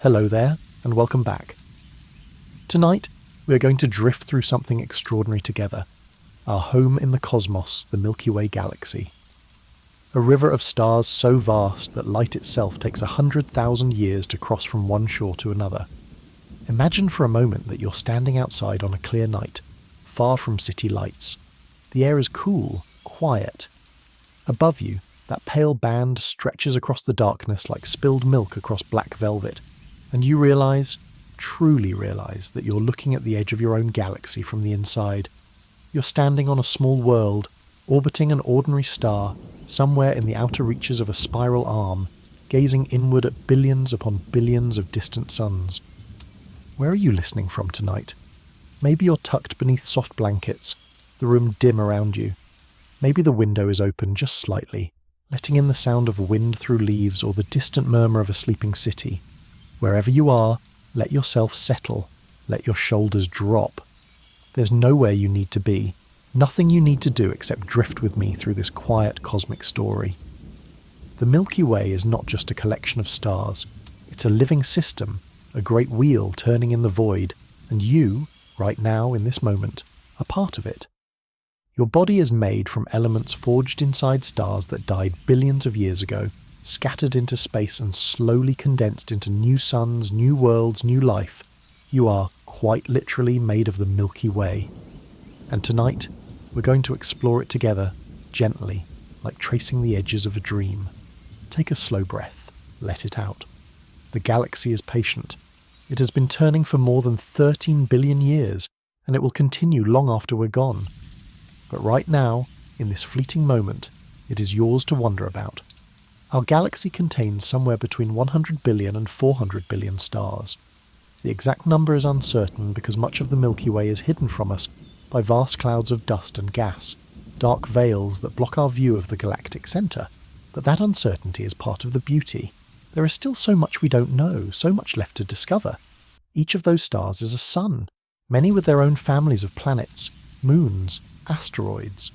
Hello there, and welcome back. Tonight, we are going to drift through something extraordinary together. Our home in the cosmos, the Milky Way Galaxy. A river of stars so vast that light itself takes 100,000 years to cross from one shore to another. Imagine for a moment that you're standing outside on a clear night, far from city lights. The air is cool, quiet. Above you, that pale band stretches across the darkness like spilled milk across black velvet, and you truly realise that you're looking at the edge of your own galaxy from the inside. You're standing on a small world, orbiting an ordinary star, somewhere in the outer reaches of a spiral arm, gazing inward at billions upon billions of distant suns. Where are you listening from tonight? Maybe you're tucked beneath soft blankets, the room dim around you. Maybe the window is open just slightly, letting in the sound of wind through leaves or the distant murmur of a sleeping city. Wherever you are, let yourself settle, let your shoulders drop. There's nowhere you need to be, nothing you need to do except drift with me through this quiet cosmic story. The Milky Way is not just a collection of stars, it's a living system, a great wheel turning in the void, and you, right now in this moment, are part of it. Your body is made from elements forged inside stars that died billions of years ago, scattered into space and slowly condensed into new suns, new worlds, new life. You are, quite literally, made of the Milky Way. And tonight, we're going to explore it together, gently, like tracing the edges of a dream. Take a slow breath, let it out. The galaxy is patient. It has been turning for more than 13 billion years, and it will continue long after we're gone. But right now, in this fleeting moment, it is yours to wonder about. Our galaxy contains somewhere between 100 billion and 400 billion stars. The exact number is uncertain because much of the Milky Way is hidden from us by vast clouds of dust and gas, dark veils that block our view of the galactic centre. But that uncertainty is part of the beauty. There is still so much we don't know, so much left to discover. Each of those stars is a sun, many with their own families of planets, moons, asteroids.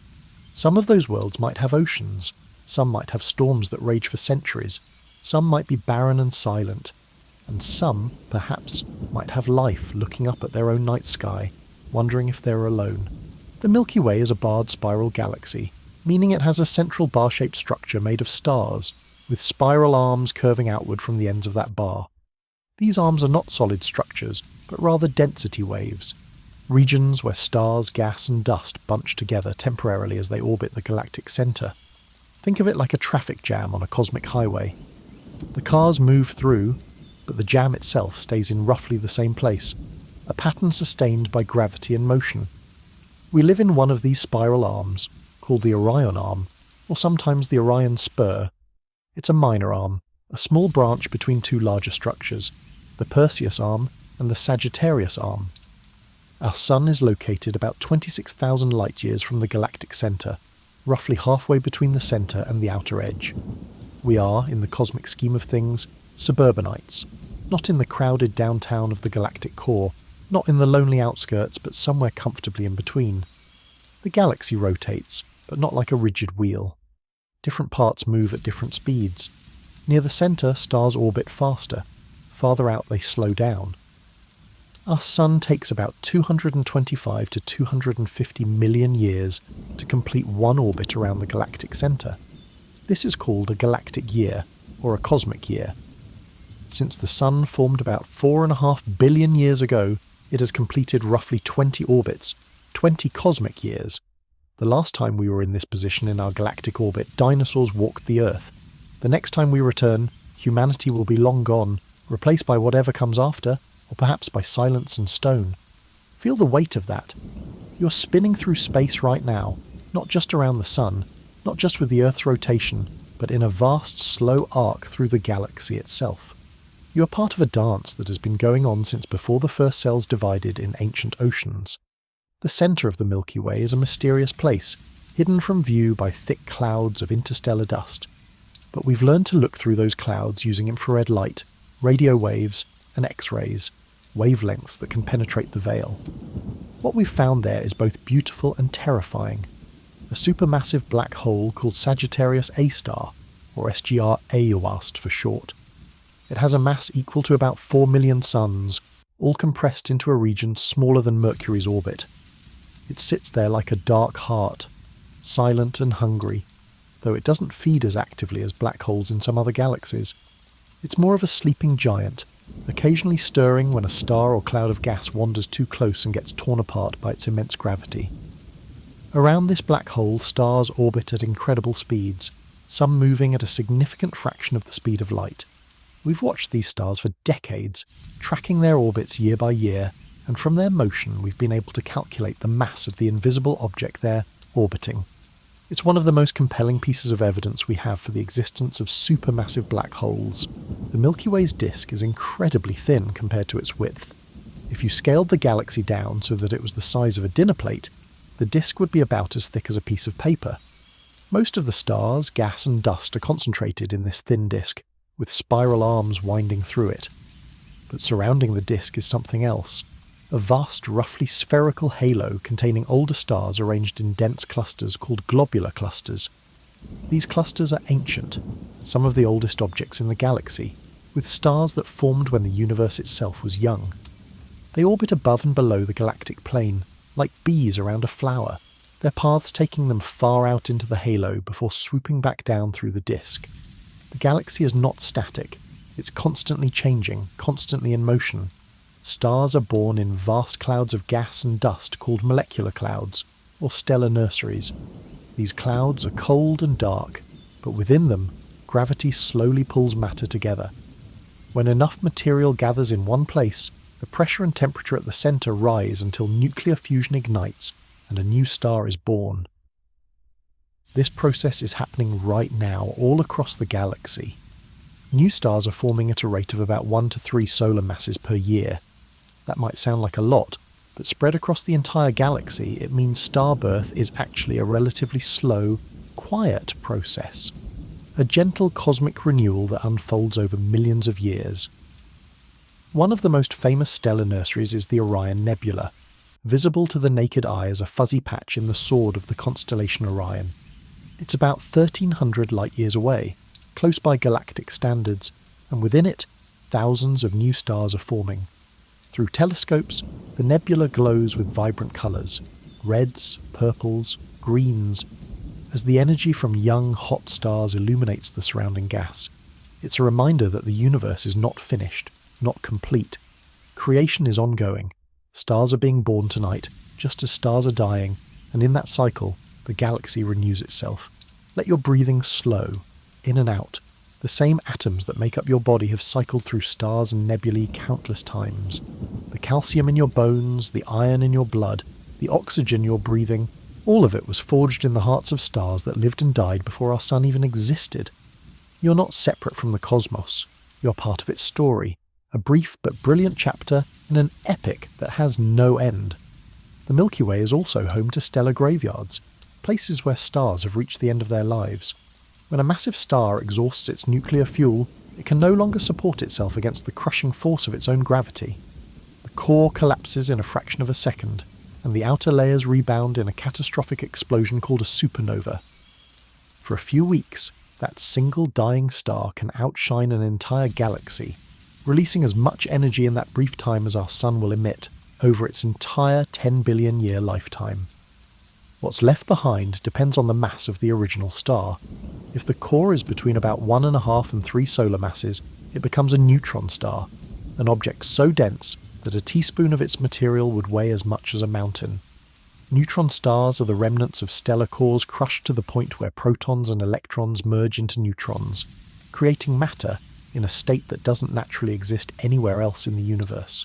Some of those worlds might have oceans, some might have storms that rage for centuries, some might be barren and silent, and some, perhaps, might have life looking up at their own night sky, wondering if they're alone. The Milky Way is a barred spiral galaxy, meaning it has a central bar-shaped structure made of stars, with spiral arms curving outward from the ends of that bar. These arms are not solid structures, but rather density waves, regions where stars, gas and dust bunch together temporarily as they orbit the galactic centre. Think of it like a traffic jam on a cosmic highway. The cars move through, but the jam itself stays in roughly the same place, a pattern sustained by gravity and motion. We live in one of these spiral arms, called the Orion arm, or sometimes the Orion spur. It's a minor arm, a small branch between two larger structures, the Perseus arm and the Sagittarius arm. Our Sun is located about 26,000 light-years from the galactic centre, roughly halfway between the centre and the outer edge. We are, in the cosmic scheme of things, suburbanites, not in the crowded downtown of the galactic core, not in the lonely outskirts, but somewhere comfortably in between. The galaxy rotates, but not like a rigid wheel. Different parts move at different speeds. Near the centre, stars orbit faster. Farther out, they slow down. Our Sun takes about 225 to 250 million years to complete one orbit around the galactic centre. This is called a galactic year, or a cosmic year. Since the Sun formed about 4.5 billion years ago, it has completed roughly 20 orbits, 20 cosmic years. The last time we were in this position in our galactic orbit, dinosaurs walked the Earth. The next time we return, humanity will be long gone, replaced by whatever comes after, or perhaps by silence and stone. Feel the weight of that. You're spinning through space right now, not just around the Sun, not just with the Earth's rotation, but in a vast, slow arc through the galaxy itself. You are part of a dance that has been going on since before the first cells divided in ancient oceans. The centre of the Milky Way is a mysterious place, hidden from view by thick clouds of interstellar dust. But we've learned to look through those clouds using infrared light, radio waves, and X-rays, wavelengths that can penetrate the veil. What we've found there is both beautiful and terrifying. A supermassive black hole called Sagittarius A star, or SGR-AUAST for short. It has a mass equal to about 4 million suns, all compressed into a region smaller than Mercury's orbit. It sits there like a dark heart, silent and hungry, though it doesn't feed as actively as black holes in some other galaxies. It's more of a sleeping giant, occasionally stirring when a star or cloud of gas wanders too close and gets torn apart by its immense gravity. Around this black hole, stars orbit at incredible speeds, some moving at a significant fraction of the speed of light. We've watched these stars for decades, tracking their orbits year by year, and from their motion we've been able to calculate the mass of the invisible object they're orbiting. It's one of the most compelling pieces of evidence we have for the existence of supermassive black holes. The Milky Way's disk is incredibly thin compared to its width. If you scaled the galaxy down so that it was the size of a dinner plate, the disk would be about as thick as a piece of paper. Most of the stars, gas and dust are concentrated in this thin disk, with spiral arms winding through it. But surrounding the disk is something else. A vast, roughly spherical halo containing older stars arranged in dense clusters called globular clusters. These clusters are ancient, some of the oldest objects in the galaxy, with stars that formed when the universe itself was young. They orbit above and below the galactic plane, like bees around a flower, their paths taking them far out into the halo before swooping back down through the disk. The galaxy is not static, it's constantly changing, constantly in motion. Stars are born in vast clouds of gas and dust called molecular clouds, or stellar nurseries. These clouds are cold and dark, but within them, gravity slowly pulls matter together. When enough material gathers in one place, the pressure and temperature at the centre rise until nuclear fusion ignites and a new star is born. This process is happening right now all across the galaxy. New stars are forming at a rate of about 1 to 3 solar masses per year. That might sound like a lot, but spread across the entire galaxy, it means star birth is actually a relatively slow, quiet process. A gentle cosmic renewal that unfolds over millions of years. One of the most famous stellar nurseries is the Orion Nebula, visible to the naked eye as a fuzzy patch in the sword of the constellation Orion. It's about 1,300 light-years away, close by galactic standards, and within it, thousands of new stars are forming. Through telescopes, the nebula glows with vibrant colours, reds, purples, greens, as the energy from young, hot stars illuminates the surrounding gas. It's a reminder that the universe is not finished, not complete. Creation is ongoing. Stars are being born tonight, just as stars are dying, and in that cycle, the galaxy renews itself. Let your breathing slow, in and out. The same atoms that make up your body have cycled through stars and nebulae countless times. The calcium in your bones, the iron in your blood, the oxygen you're breathing, all of it was forged in the hearts of stars that lived and died before our sun even existed. You're not separate from the cosmos. You're part of its story, a brief but brilliant chapter in an epic that has no end. The Milky Way is also home to stellar graveyards, places where stars have reached the end of their lives. When a massive star exhausts its nuclear fuel, it can no longer support itself against the crushing force of its own gravity. The core collapses in a fraction of a second, and the outer layers rebound in a catastrophic explosion called a supernova. For a few weeks, that single dying star can outshine an entire galaxy, releasing as much energy in that brief time as our sun will emit over its entire 10 billion year lifetime. What's left behind depends on the mass of the original star. If the core is between about 1.5 and 3 solar masses, it becomes a neutron star, an object so dense that a teaspoon of its material would weigh as much as a mountain. Neutron stars are the remnants of stellar cores crushed to the point where protons and electrons merge into neutrons, creating matter in a state that doesn't naturally exist anywhere else in the universe.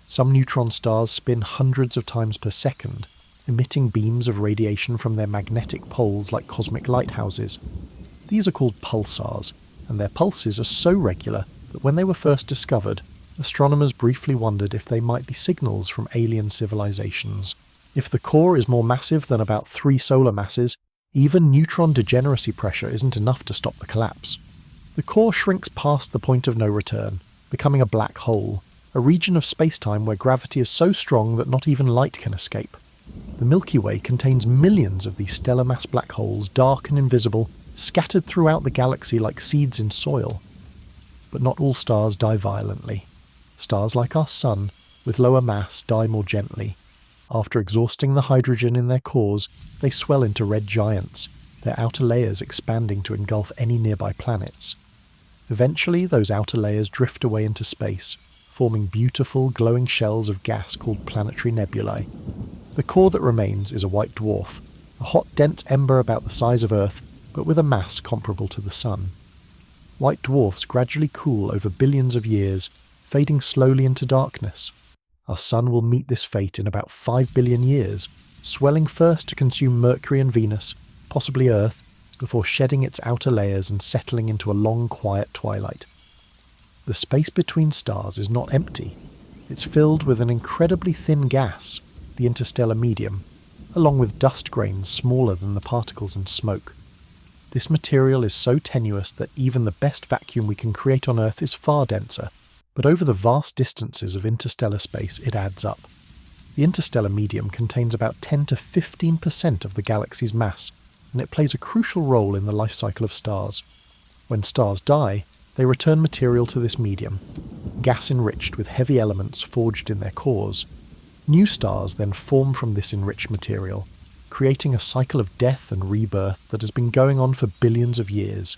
Some neutron stars spin hundreds of times per second, emitting beams of radiation from their magnetic poles like cosmic lighthouses. These are called pulsars, and their pulses are so regular that when they were first discovered, astronomers briefly wondered if they might be signals from alien civilizations. If the core is more massive than about 3 solar masses, even neutron degeneracy pressure isn't enough to stop the collapse. The core shrinks past the point of no return, becoming a black hole, a region of space-time where gravity is so strong that not even light can escape. The Milky Way contains millions of these stellar mass black holes, dark and invisible, scattered throughout the galaxy like seeds in soil. but not all stars die violently. Stars like our Sun, with lower mass, die more gently. After exhausting the hydrogen in their cores, they swell into red giants, their outer layers expanding to engulf any nearby planets. Eventually, those outer layers drift away into space, forming beautiful, glowing shells of gas called planetary nebulae. The core that remains is a white dwarf, a hot, dense ember about the size of Earth, but with a mass comparable to the Sun. White dwarfs gradually cool over billions of years, fading slowly into darkness. Our Sun will meet this fate in about 5 billion years, swelling first to consume Mercury and Venus, possibly Earth, before shedding its outer layers and settling into a long, quiet twilight. The space between stars is not empty. It's filled with an incredibly thin gas, the interstellar medium, along with dust grains smaller than the particles in smoke. This material is so tenuous that even the best vacuum we can create on Earth is far denser, but over the vast distances of interstellar space it adds up. The interstellar medium contains about 10 to 15% of the galaxy's mass, and it plays a crucial role in the life cycle of stars. When stars die, they return material to this medium, gas enriched with heavy elements forged in their cores. New stars then form from this enriched material, creating a cycle of death and rebirth that has been going on for billions of years.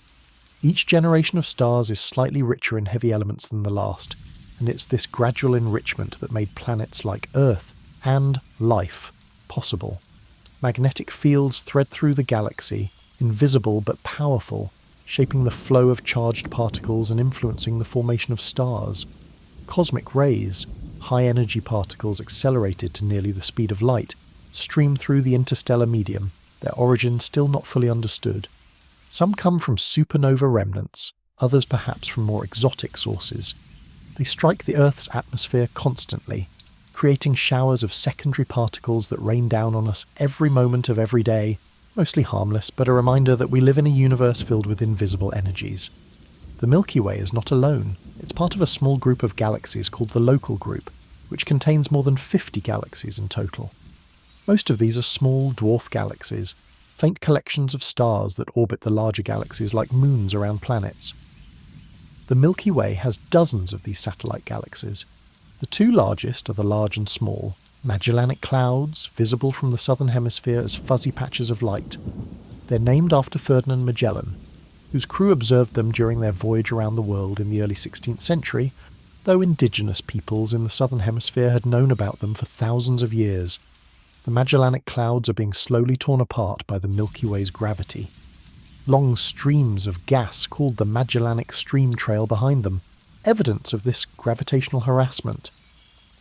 Each generation of stars is slightly richer in heavy elements than the last, and it's this gradual enrichment that made planets like Earth and life possible. Magnetic fields thread through the galaxy, invisible but powerful, shaping the flow of charged particles and influencing the formation of stars. Cosmic rays, high-energy particles accelerated to nearly the speed of light, stream through the interstellar medium, their origin still not fully understood. Some come from supernova remnants, others perhaps from more exotic sources. They strike the Earth's atmosphere constantly, creating showers of secondary particles that rain down on us every moment of every day, mostly harmless, but a reminder that we live in a universe filled with invisible energies. The Milky Way is not alone. It's part of a small group of galaxies called the Local Group, which contains more than 50 galaxies in total. Most of these are small dwarf galaxies, faint collections of stars that orbit the larger galaxies like moons around planets. The Milky Way has dozens of these satellite galaxies. The two largest are the Large and Small, Magellanic Clouds, visible from the southern hemisphere as fuzzy patches of light. They're named after Ferdinand Magellan, whose crew observed them during their voyage around the world in the early 16th century, though indigenous peoples in the southern hemisphere had known about them for thousands of years. The Magellanic Clouds are being slowly torn apart by the Milky Way's gravity. Long streams of gas called the Magellanic Stream trail behind them, evidence of this gravitational harassment.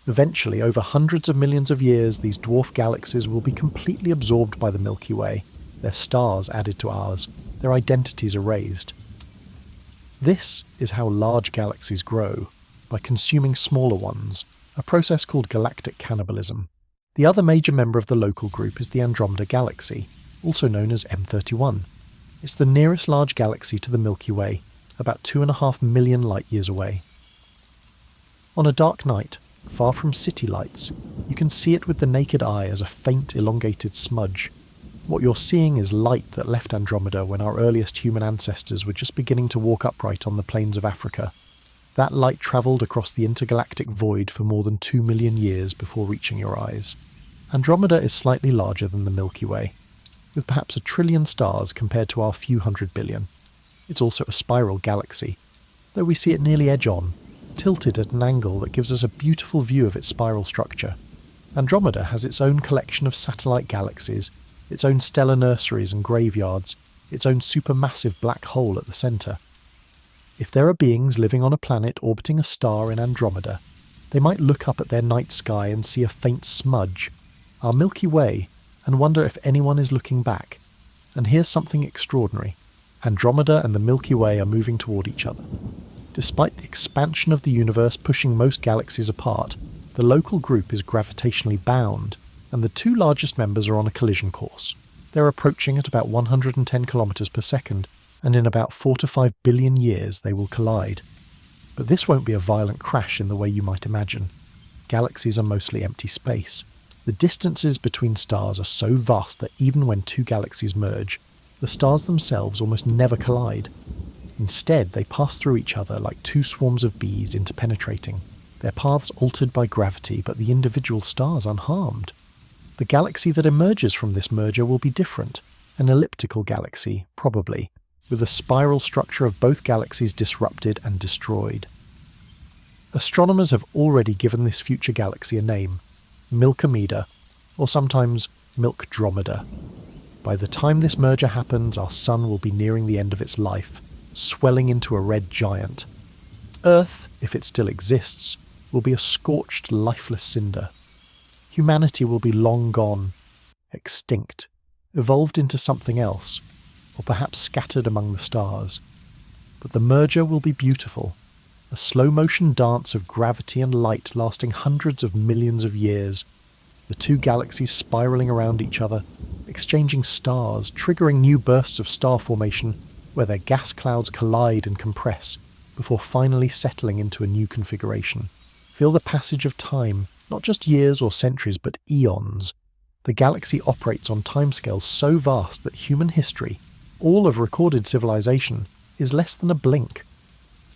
Eventually, over hundreds of millions of years, these dwarf galaxies will be completely absorbed by the Milky Way, their stars added to ours, their identities erased. This is how large galaxies grow, by consuming smaller ones, a process called galactic cannibalism. The other major member of the Local Group is the Andromeda Galaxy, also known as M31. It's the nearest large galaxy to the Milky Way, about 2.5 million light-years away. On a dark night, far from city lights, you can see it with the naked eye as a faint, elongated smudge. What you're seeing is light that left Andromeda when our earliest human ancestors were just beginning to walk upright on the plains of Africa. That light travelled across the intergalactic void for more than 2 million years before reaching your eyes. Andromeda is slightly larger than the Milky Way, with perhaps 1 trillion stars compared to our few hundred billion. It's also a spiral galaxy, though we see it nearly edge-on, tilted at an angle that gives us a beautiful view of its spiral structure. Andromeda has its own collection of satellite galaxies, its own stellar nurseries and graveyards, its own supermassive black hole at the centre. If there are beings living on a planet orbiting a star in Andromeda, they might look up at their night sky and see a faint smudge, our Milky Way, and wonder if anyone is looking back. And here's something extraordinary. Andromeda and the Milky Way are moving toward each other. Despite the expansion of the universe pushing most galaxies apart, the Local Group is gravitationally bound, and the two largest members are on a collision course. They're approaching at about 110 kilometers per second, and in about 4 to 5 billion years they will collide. But this won't be a violent crash in the way you might imagine. Galaxies are mostly empty space. The distances between stars are so vast that even when two galaxies merge, the stars themselves almost never collide. Instead, they pass through each other like two swarms of bees interpenetrating, their paths altered by gravity but the individual stars unharmed. The galaxy that emerges from this merger will be different, an elliptical galaxy, probably, with the spiral structure of both galaxies disrupted and destroyed. Astronomers have already given this future galaxy a name, Milkomeda, or sometimes Milkdromeda. By the time this merger happens, our sun will be nearing the end of its life, swelling into a red giant. Earth, if it still exists, will be a scorched, lifeless cinder. Humanity will be long gone, extinct, evolved into something else, or perhaps scattered among the stars. But the merger will be beautiful, a slow-motion dance of gravity and light lasting hundreds of millions of years, the two galaxies spiraling around each other, exchanging stars, triggering new bursts of star formation where their gas clouds collide and compress before finally settling into a new configuration. Feel the passage of time, not just years or centuries, but eons. The galaxy operates on timescales so vast that human history, all of recorded civilization, is less than a blink.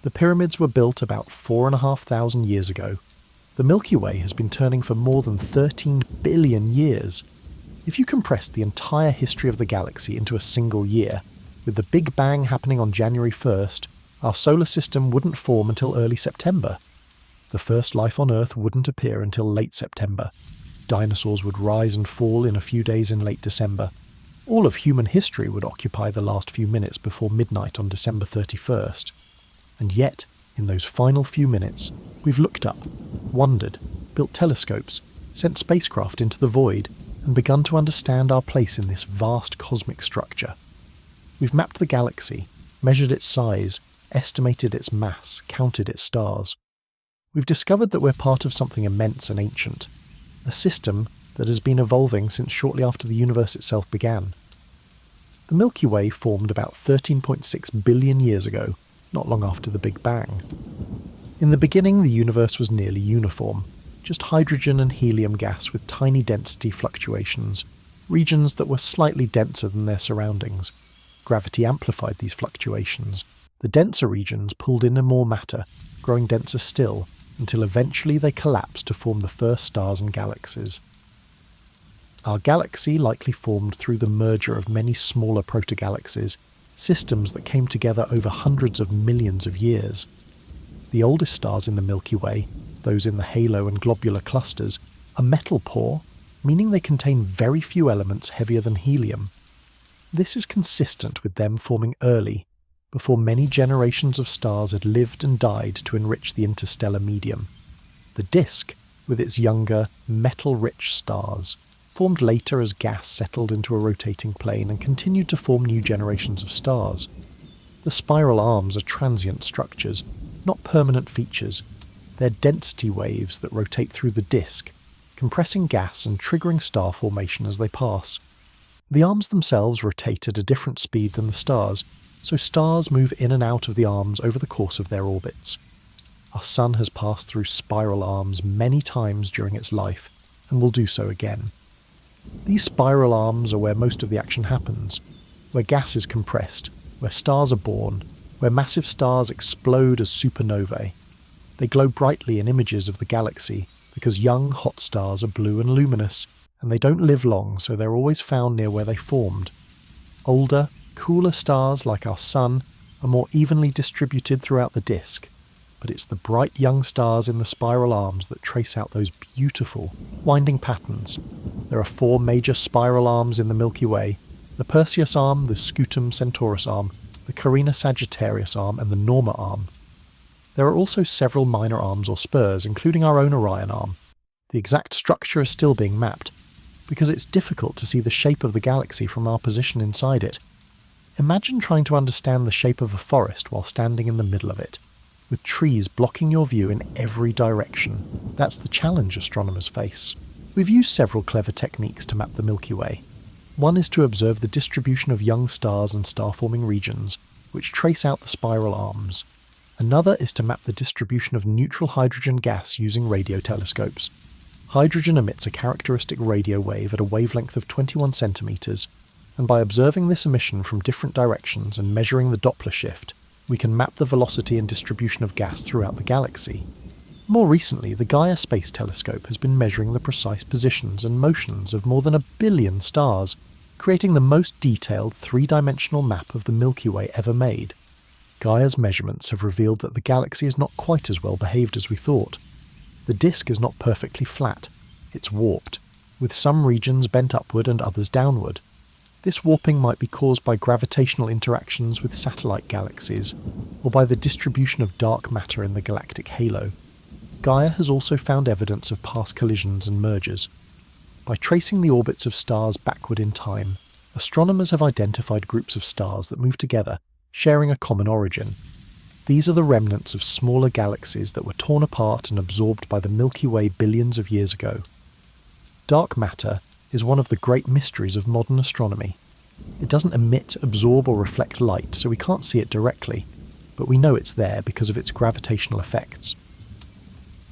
The pyramids were built about 4,500 years ago. The Milky Way has been turning for more than 13 billion years. If you compress the entire history of the galaxy into a single year, with the Big Bang happening on January 1st, our solar system wouldn't form until early September. The first life on Earth wouldn't appear until late September. Dinosaurs would rise and fall in a few days in late December. All of human history would occupy the last few minutes before midnight on December 31st. And yet, in those final few minutes, we've looked up, wondered, built telescopes, sent spacecraft into the void, and begun to understand our place in this vast cosmic structure. We've mapped the galaxy, measured its size, estimated its mass, counted its stars. We've discovered that we're part of something immense and ancient, a system that has been evolving since shortly after the universe itself began. The Milky Way formed about 13.6 billion years ago, not long after the Big Bang. In the beginning, the universe was nearly uniform, just hydrogen and helium gas with tiny density fluctuations, regions that were slightly denser than their surroundings. Gravity amplified these fluctuations. The denser regions pulled in more matter, growing denser still, until eventually they collapsed to form the first stars and galaxies. Our galaxy likely formed through the merger of many smaller protogalaxies, systems that came together over hundreds of millions of years. The oldest stars in the Milky Way, those in the halo and globular clusters, are metal poor, meaning they contain very few elements heavier than helium. This is consistent with them forming early, before many generations of stars had lived and died to enrich the interstellar medium. The disk, with its younger, metal-rich stars, formed later as gas settled into a rotating plane and continued to form new generations of stars. The spiral arms are transient structures, not permanent features. They're density waves that rotate through the disk, compressing gas and triggering star formation as they pass. The arms themselves rotate at a different speed than the stars, so stars move in and out of the arms over the course of their orbits. Our Sun has passed through spiral arms many times during its life, and will do so again. These spiral arms are where most of the action happens, where gas is compressed, where stars are born, where massive stars explode as supernovae. They glow brightly in images of the galaxy, because young, hot stars are blue and luminous, and they don't live long, so they're always found near where they formed. Older, cooler stars like our Sun are more evenly distributed throughout the disk, but it's the bright young stars in the spiral arms that trace out those beautiful, winding patterns. There are 4 major spiral arms in the Milky Way: the Perseus arm, the Scutum Centaurus arm, the Carina Sagittarius arm, and the Norma arm. There are also several minor arms or spurs, including our own Orion arm. The exact structure is still being mapped, because it's difficult to see the shape of the galaxy from our position inside it. Imagine trying to understand the shape of a forest while standing in the middle of it, with trees blocking your view in every direction. That's the challenge astronomers face. We've used several clever techniques to map the Milky Way. One is to observe the distribution of young stars and star-forming regions, which trace out the spiral arms. Another is to map the distribution of neutral hydrogen gas using radio telescopes. Hydrogen emits a characteristic radio wave at a wavelength of 21 centimeters, and by observing this emission from different directions and measuring the Doppler shift, We can map the velocity and distribution of gas throughout the galaxy. More recently, the Gaia Space Telescope has been measuring the precise positions and motions of more than 1 billion stars, creating the most detailed three-dimensional map of the Milky Way ever made. Gaia's measurements have revealed that the galaxy is not quite as well behaved as we thought. The disk is not perfectly flat, it's warped, with some regions bent upward and others downward. This warping might be caused by gravitational interactions with satellite galaxies, or by the distribution of dark matter in the galactic halo. Gaia has also found evidence of past collisions and mergers. By tracing the orbits of stars backward in time, astronomers have identified groups of stars that move together, sharing a common origin. These are the remnants of smaller galaxies that were torn apart and absorbed by the Milky Way billions of years ago. Dark matter is one of the great mysteries of modern astronomy. It doesn't emit, absorb or reflect light, so we can't see it directly, but we know it's there because of its gravitational effects.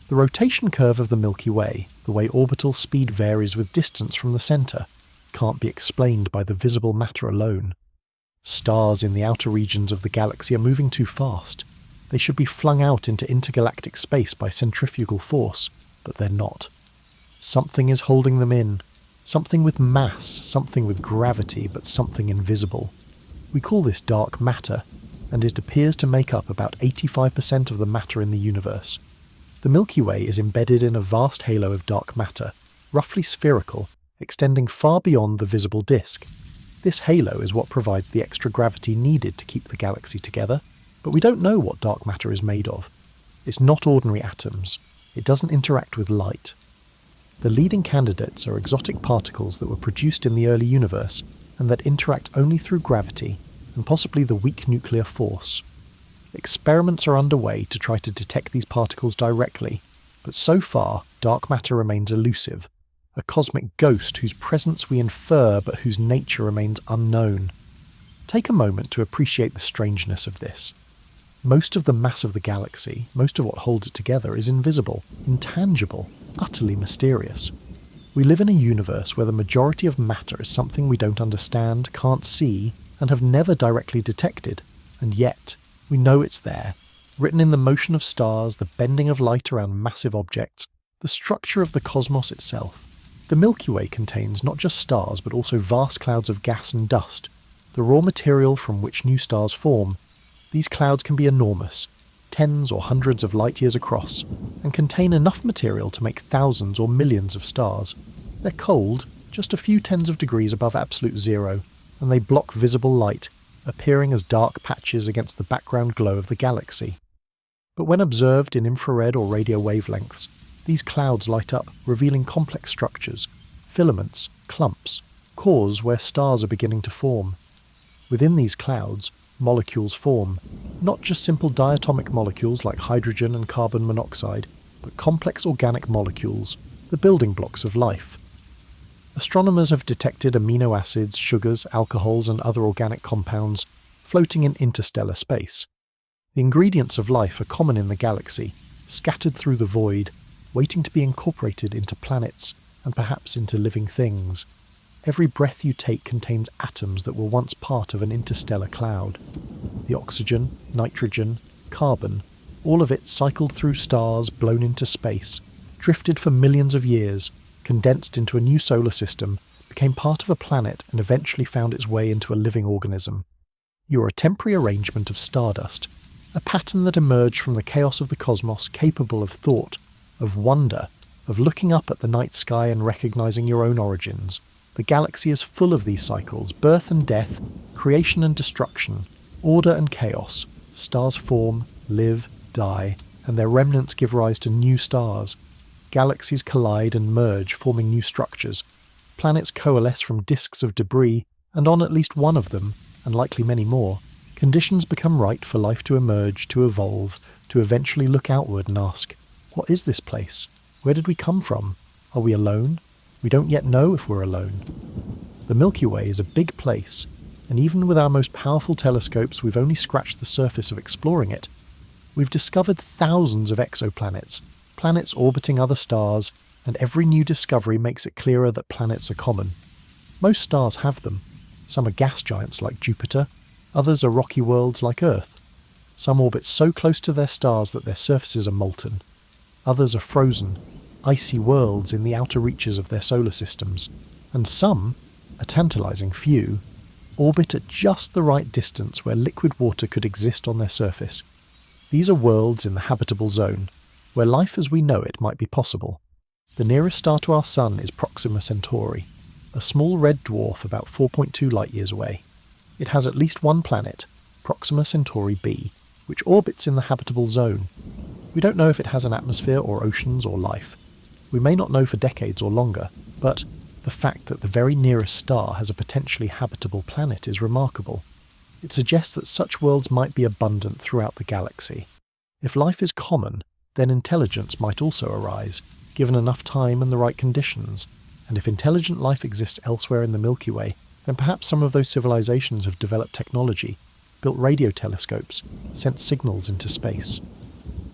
The rotation curve of the Milky Way, the way orbital speed varies with distance from the centre, can't be explained by the visible matter alone. Stars in the outer regions of the galaxy are moving too fast. They should be flung out into intergalactic space by centrifugal force, but they're not. Something is holding them in. Something with mass, something with gravity, but something invisible. We call this dark matter, and it appears to make up about 85% of the matter in the universe. The Milky Way is embedded in a vast halo of dark matter, roughly spherical, extending far beyond the visible disk. This halo is what provides the extra gravity needed to keep the galaxy together, but we don't know what dark matter is made of. It's not ordinary atoms. It doesn't interact with light. The leading candidates are exotic particles that were produced in the early universe and that interact only through gravity and possibly the weak nuclear force. Experiments are underway to try to detect these particles directly, but so far dark matter remains elusive, a cosmic ghost whose presence we infer but whose nature remains unknown. Take a moment to appreciate the strangeness of this. Most of the mass of the galaxy, most of what holds it together, is invisible, intangible, utterly mysterious. We live in a universe where the majority of matter is something we don't understand, can't see, and have never directly detected, and yet we know it's there, written in the motion of stars, the bending of light around massive objects, the structure of the cosmos itself. The Milky Way contains not just stars but also vast clouds of gas and dust, the raw material from which new stars form. These clouds can be enormous, tens or hundreds of light years across, and contain enough material to make thousands or millions of stars. They're cold, just a few tens of degrees above absolute zero, and they block visible light, appearing as dark patches against the background glow of the galaxy. But when observed in infrared or radio wavelengths, these clouds light up, revealing complex structures, filaments, clumps, cores where stars are beginning to form. Within these clouds, molecules form, not just simple diatomic molecules like hydrogen and carbon monoxide, but complex organic molecules, the building blocks of life. Astronomers have detected amino acids, sugars, alcohols, and other organic compounds floating in interstellar space. The ingredients of life are common in the galaxy, scattered through the void, waiting to be incorporated into planets and perhaps into living things. Every breath you take contains atoms that were once part of an interstellar cloud. The oxygen, nitrogen, carbon, all of it cycled through stars, blown into space, drifted for millions of years, condensed into a new solar system, became part of a planet and eventually found its way into a living organism. You are a temporary arrangement of stardust, a pattern that emerged from the chaos of the cosmos, capable of thought, of wonder, of looking up at the night sky and recognizing your own origins. The galaxy is full of these cycles, birth and death, creation and destruction, order and chaos. Stars form, live, die, and their remnants give rise to new stars. Galaxies collide and merge, forming new structures. Planets coalesce from disks of debris, and on at least one of them, and likely many more, conditions become right for life to emerge, to evolve, to eventually look outward and ask, what is this place? Where did we come from? Are we alone? We don't yet know if we're alone. The Milky Way is a big place, and even with our most powerful telescopes, we've only scratched the surface of exploring it. We've discovered thousands of exoplanets, planets orbiting other stars, and every new discovery makes it clearer that planets are common. Most stars have them. Some are gas giants like Jupiter, others are rocky worlds like Earth. Some orbit so close to their stars that their surfaces are molten. Others are frozen, icy worlds in the outer reaches of their solar systems. And some, a tantalizing few, orbit at just the right distance where liquid water could exist on their surface. These are worlds in the habitable zone, where life as we know it might be possible. The nearest star to our Sun is Proxima Centauri, a small red dwarf about 4.2 light-years away. It has at least one planet, Proxima Centauri b, which orbits in the habitable zone. We don't know if it has an atmosphere or oceans or life. We may not know for decades or longer, but the fact that the very nearest star has a potentially habitable planet is remarkable. It suggests that such worlds might be abundant throughout the galaxy. If life is common, then intelligence might also arise, given enough time and the right conditions. And if intelligent life exists elsewhere in the Milky Way, then perhaps some of those civilizations have developed technology, built radio telescopes, sent signals into space.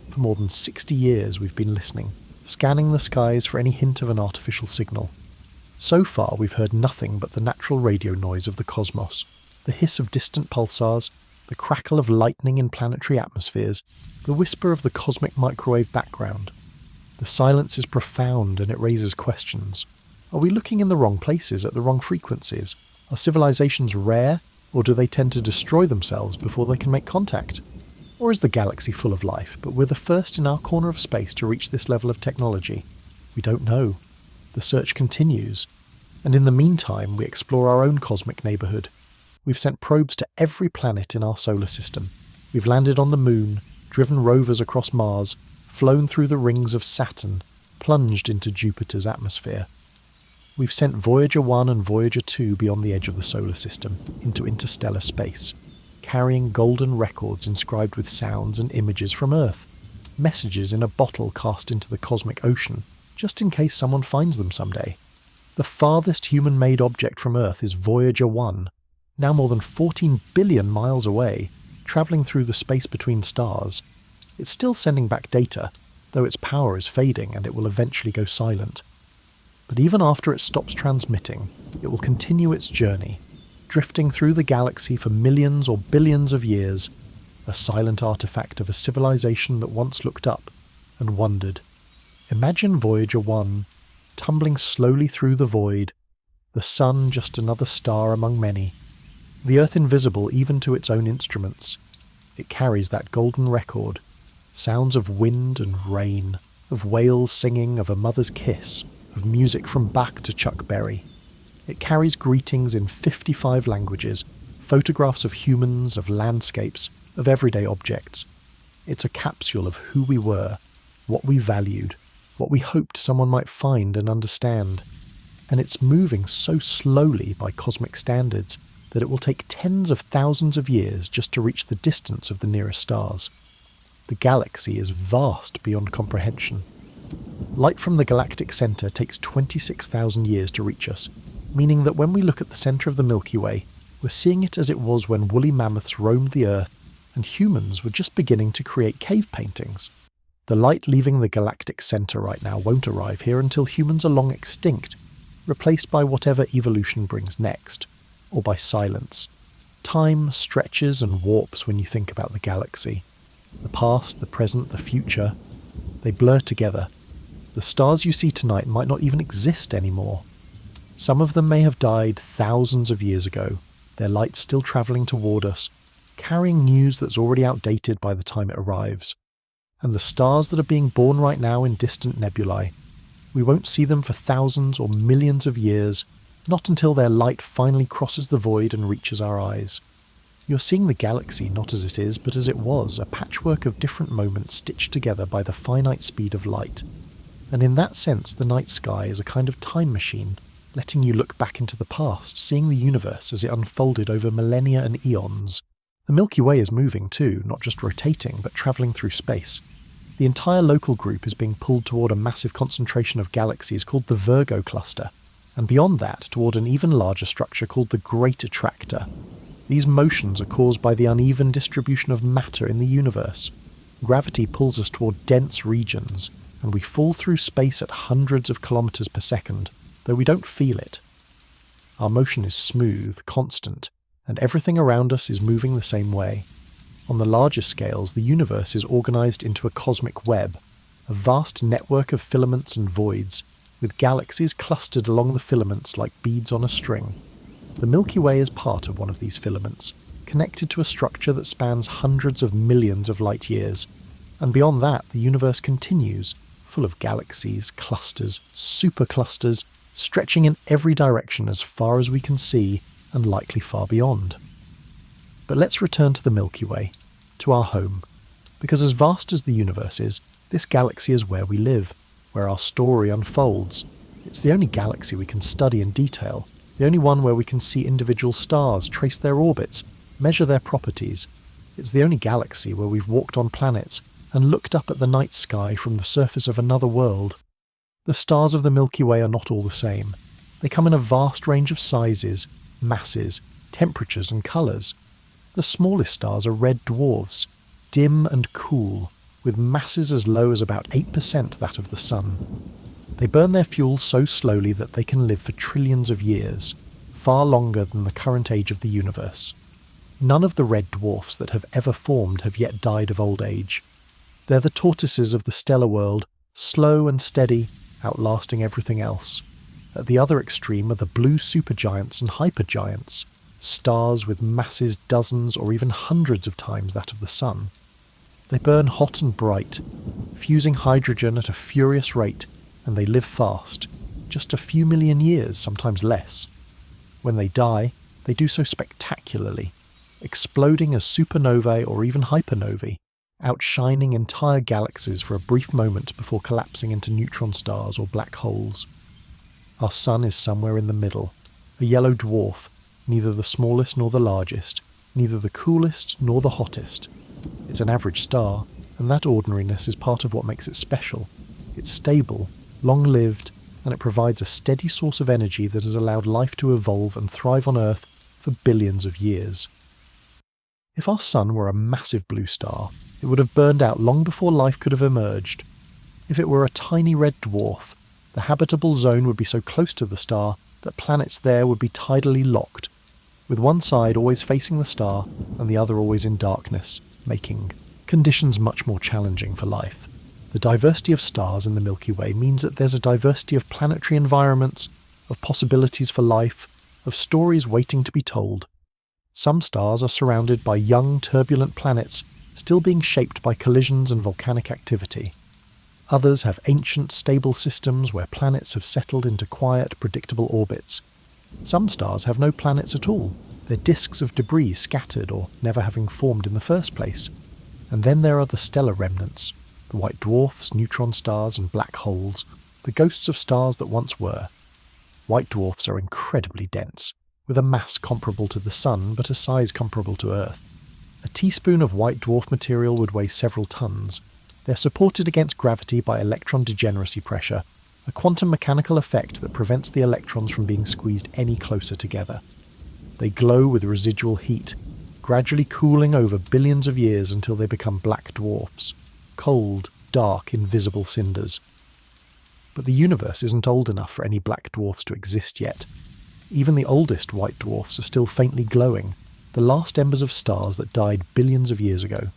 For more than 60 years we've been listening, scanning the skies for any hint of an artificial signal. So far we've heard nothing but the natural radio noise of the cosmos, the hiss of distant pulsars, the crackle of lightning in planetary atmospheres, the whisper of the cosmic microwave background. The silence is profound and it raises questions. Are we looking in the wrong places at the wrong frequencies? Are civilizations rare, or do they tend to destroy themselves before they can make contact? Or is the galaxy full of life, but we're the first in our corner of space to reach this level of technology? We don't know. The search continues. And in the meantime, we explore our own cosmic neighbourhood. We've sent probes to every planet in our solar system. We've landed on the Moon, driven rovers across Mars, flown through the rings of Saturn, plunged into Jupiter's atmosphere. We've sent Voyager 1 and Voyager 2 beyond the edge of the solar system, into interstellar space, carrying golden records inscribed with sounds and images from Earth, messages in a bottle cast into the cosmic ocean, just in case someone finds them someday. The farthest human-made object from Earth is Voyager 1, now more than 14 billion miles away, travelling through the space between stars. It's still sending back data, though its power is fading and it will eventually go silent. But even after it stops transmitting, it will continue its journey, drifting through the galaxy for millions or billions of years, a silent artifact of a civilization that once looked up and wondered. Imagine Voyager 1, tumbling slowly through the void, the Sun just another star among many, the Earth invisible even to its own instruments. It carries that golden record, sounds of wind and rain, of whales singing, of a mother's kiss, of music from Bach to Chuck Berry. It carries greetings in 55 languages, photographs of humans, of landscapes, of everyday objects. It's a capsule of who we were, what we valued, what we hoped someone might find and understand. And it's moving so slowly by cosmic standards that it will take tens of thousands of years just to reach the distance of the nearest stars. The galaxy is vast beyond comprehension. Light from the galactic centre takes 26,000 years to reach us, meaning that when we look at the centre of the Milky Way, we're seeing it as it was when woolly mammoths roamed the Earth and humans were just beginning to create cave paintings. The light leaving the galactic centre right now won't arrive here until humans are long extinct, replaced by whatever evolution brings next, or by silence. Time stretches and warps when you think about the galaxy. The past, the present, the future, they blur together. The stars you see tonight might not even exist anymore. Some of them may have died thousands of years ago, their light still travelling toward us, carrying news that's already outdated by the time it arrives. And the stars that are being born right now in distant nebulae, we won't see them for thousands or millions of years, not until their light finally crosses the void and reaches our eyes. You're seeing the galaxy not as it is, but as it was, a patchwork of different moments stitched together by the finite speed of light. And in that sense, the night sky is a kind of time machine, letting you look back into the past, seeing the universe as it unfolded over millennia and eons. The Milky Way is moving too, not just rotating, but travelling through space. The entire local group is being pulled toward a massive concentration of galaxies called the Virgo cluster, and beyond that toward an even larger structure called the Great Attractor. These motions are caused by the uneven distribution of matter in the universe. Gravity pulls us toward dense regions, and we fall through space at hundreds of kilometers per second, though we don't feel it. Our motion is smooth, constant, and everything around us is moving the same way. On the larger scales, the universe is organised into a cosmic web, a vast network of filaments and voids, with galaxies clustered along the filaments like beads on a string. The Milky Way is part of one of these filaments, connected to a structure that spans hundreds of millions of light years. And beyond that, the universe continues, full of galaxies, clusters, superclusters, stretching in every direction as far as we can see, and likely far beyond. But let's return to the Milky Way, to our home, because as vast as the universe is, this galaxy is where we live, where our story unfolds. It's the only galaxy we can study in detail, the only one where we can see individual stars, trace their orbits, measure their properties. It's the only galaxy where we've walked on planets and looked up at the night sky from the surface of another world. The stars of the Milky Way are not all the same. They come in a vast range of sizes, masses, temperatures and colours. The smallest stars are red dwarfs, dim and cool, with masses as low as about 8% that of the Sun. They burn their fuel so slowly that they can live for trillions of years, far longer than the current age of the universe. None of the red dwarfs that have ever formed have yet died of old age. They're the tortoises of the stellar world, slow and steady, outlasting everything else. At the other extreme are the blue supergiants and hypergiants, stars with masses dozens or even hundreds of times that of the Sun. They burn hot and bright, fusing hydrogen at a furious rate, and they live fast, just a few million years, sometimes less. When they die, they do so spectacularly, exploding as supernovae or even hypernovae, outshining entire galaxies for a brief moment before collapsing into neutron stars or black holes. Our Sun is somewhere in the middle, a yellow dwarf, neither the smallest nor the largest, neither the coolest nor the hottest. It's an average star, and that ordinariness is part of what makes it special. It's stable, long-lived, and it provides a steady source of energy that has allowed life to evolve and thrive on Earth for billions of years. If our Sun were a massive blue star, it would have burned out long before life could have emerged. If it were a tiny red dwarf, the habitable zone would be so close to the star that planets there would be tidally locked, with one side always facing the star and the other always in darkness, making conditions much more challenging for life. The diversity of stars in the Milky Way means that there's a diversity of planetary environments, of possibilities for life, of stories waiting to be told. Some stars are surrounded by young, turbulent planets still being shaped by collisions and volcanic activity. Others have ancient, stable systems where planets have settled into quiet, predictable orbits. Some stars have no planets at all, their disks of debris scattered or never having formed in the first place. And then there are the stellar remnants, the white dwarfs, neutron stars and black holes, the ghosts of stars that once were. White dwarfs are incredibly dense, with a mass comparable to the Sun but a size comparable to Earth. A teaspoon of white dwarf material would weigh several tons. They're supported against gravity by electron degeneracy pressure, a quantum mechanical effect that prevents the electrons from being squeezed any closer together. They glow with residual heat, gradually cooling over billions of years until they become black dwarfs, cold, dark, invisible cinders. But the universe isn't old enough for any black dwarfs to exist yet. Even the oldest white dwarfs are still faintly glowing, the last embers of stars that died billions of years ago.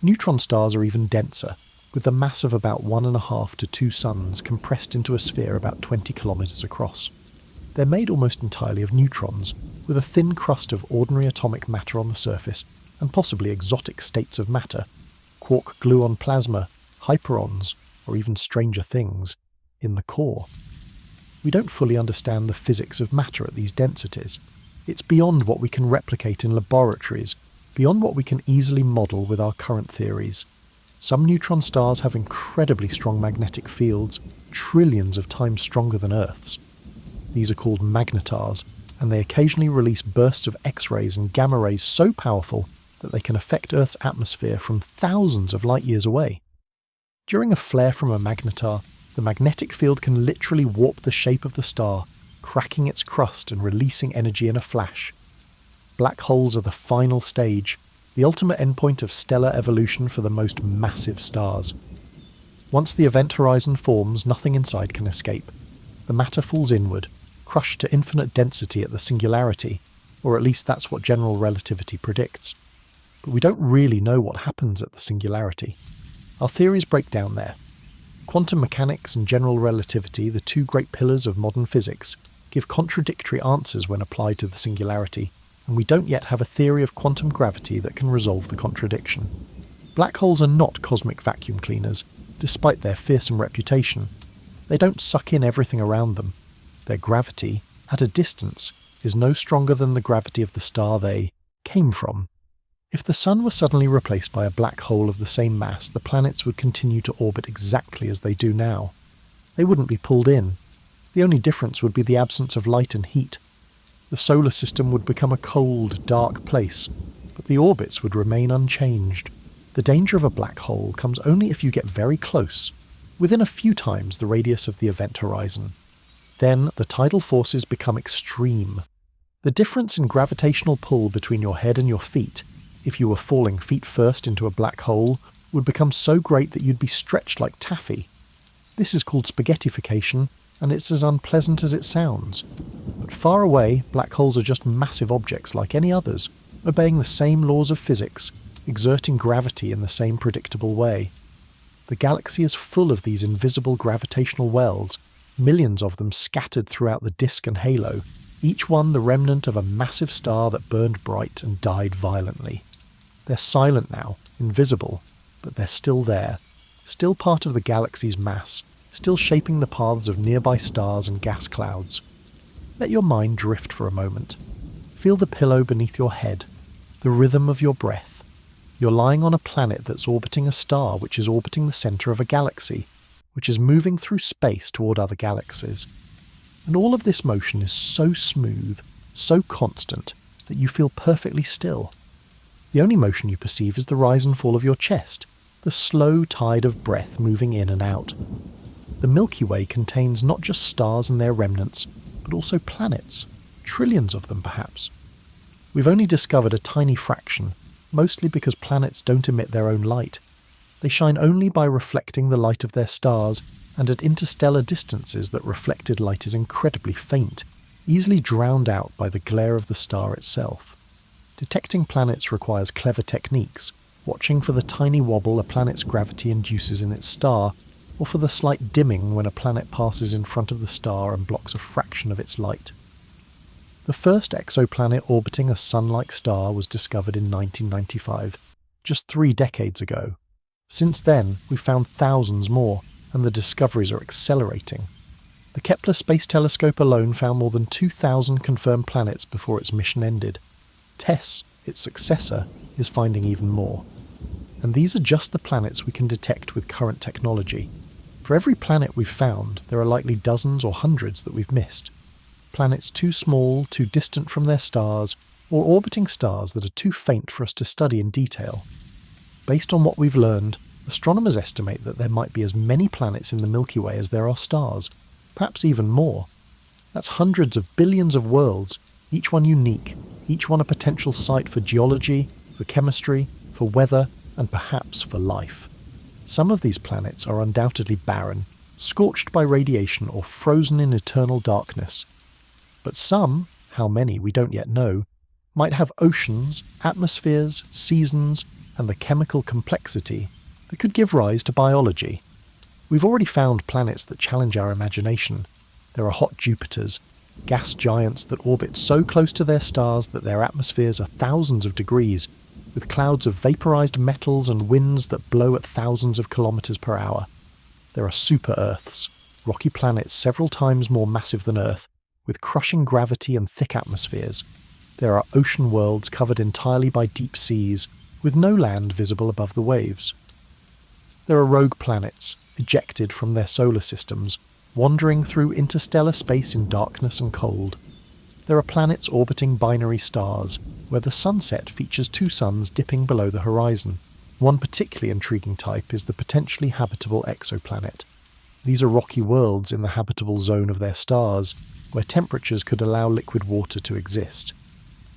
Neutron stars are even denser, with a mass of about 1.5 to 2 suns compressed into a sphere about 20 kilometres across. They're made almost entirely of neutrons, with a thin crust of ordinary atomic matter on the surface, and possibly exotic states of matter, quark gluon plasma, hyperons, or even stranger things, in the core. We don't fully understand the physics of matter at these densities. It's beyond what we can replicate in laboratories, beyond what we can easily model with our current theories. Some neutron stars have incredibly strong magnetic fields, trillions of times stronger than Earth's. These are called magnetars, and they occasionally release bursts of X-rays and gamma rays so powerful that they can affect Earth's atmosphere from thousands of light years away. During a flare from a magnetar, the magnetic field can literally warp the shape of the star, cracking its crust and releasing energy in a flash. Black holes are the final stage, the ultimate endpoint of stellar evolution for the most massive stars. Once the event horizon forms, nothing inside can escape. The matter falls inward, crushed to infinite density at the singularity, or at least that's what general relativity predicts. but we don't really know what happens at the singularity. Our theories break down there. Quantum mechanics and general relativity, the two great pillars of modern physics, give contradictory answers when applied to the singularity, and we don't yet have a theory of quantum gravity that can resolve the contradiction. Black holes are not cosmic vacuum cleaners, despite their fearsome reputation. They don't suck in everything around them. Their gravity, at a distance, is no stronger than the gravity of the star they came from. If the Sun were suddenly replaced by a black hole of the same mass, the planets would continue to orbit exactly as they do now. They wouldn't be pulled in. The only difference would be the absence of light and heat. The solar system would become a cold, dark place, but the orbits would remain unchanged. The danger of a black hole comes only if you get very close, within a few times the radius of the event horizon. Then the tidal forces become extreme. The difference in gravitational pull between your head and your feet, if you were falling feet first into a black hole, would become so great that you'd be stretched like taffy. This is called spaghettification, and it's as unpleasant as it sounds. But far away, black holes are just massive objects like any others, obeying the same laws of physics, exerting gravity in the same predictable way. The galaxy is full of these invisible gravitational wells, millions of them scattered throughout the disk and halo, each one the remnant of a massive star that burned bright and died violently. They're silent now, invisible, but they're still there, still part of the galaxy's mass, still shaping the paths of nearby stars and gas clouds. Let your mind drift for a moment. Feel the pillow beneath your head, the rhythm of your breath. You're lying on a planet that's orbiting a star which is orbiting the centre of a galaxy, which is moving through space toward other galaxies. And all of this motion is so smooth, so constant, that you feel perfectly still. The only motion you perceive is the rise and fall of your chest, the slow tide of breath moving in and out. The Milky Way contains not just stars and their remnants, but also planets, trillions of them perhaps. We've only discovered a tiny fraction, mostly because planets don't emit their own light. They shine only by reflecting the light of their stars, and at interstellar distances that reflected light is incredibly faint, easily drowned out by the glare of the star itself. Detecting planets requires clever techniques, watching for the tiny wobble a planet's gravity induces in its star, or for the slight dimming when a planet passes in front of the star and blocks a fraction of its light. The first exoplanet orbiting a Sun-like star was discovered in 1995, just 3 decades ago. Since then, we've found thousands more, and the discoveries are accelerating. The Kepler Space Telescope alone found more than 2,000 confirmed planets before its mission ended. TESS, its successor, is finding even more. And these are just the planets we can detect with current technology. For every planet we've found, there are likely dozens or hundreds that we've missed. Planets too small, too distant from their stars, or orbiting stars that are too faint for us to study in detail. Based on what we've learned, astronomers estimate that there might be as many planets in the Milky Way as there are stars, perhaps even more. That's hundreds of billions of worlds, each one unique, each one a potential site for geology, for chemistry, for weather, and perhaps for life. Some of these planets are undoubtedly barren, scorched by radiation or frozen in eternal darkness. But some, how many we don't yet know, might have oceans, atmospheres, seasons, and the chemical complexity that could give rise to biology. We've already found planets that challenge our imagination. There are hot Jupiters, gas giants that orbit so close to their stars that their atmospheres are thousands of degrees, with clouds of vaporized metals and winds that blow at thousands of kilometers per hour. There are super-Earths, rocky planets several times more massive than Earth, with crushing gravity and thick atmospheres. There are ocean worlds covered entirely by deep seas, with no land visible above the waves. There are rogue planets, ejected from their solar systems, wandering through interstellar space in darkness and cold. There are planets orbiting binary stars, where the sunset features 2 suns dipping below the horizon. One particularly intriguing type is the potentially habitable exoplanet. These are rocky worlds in the habitable zone of their stars, where temperatures could allow liquid water to exist.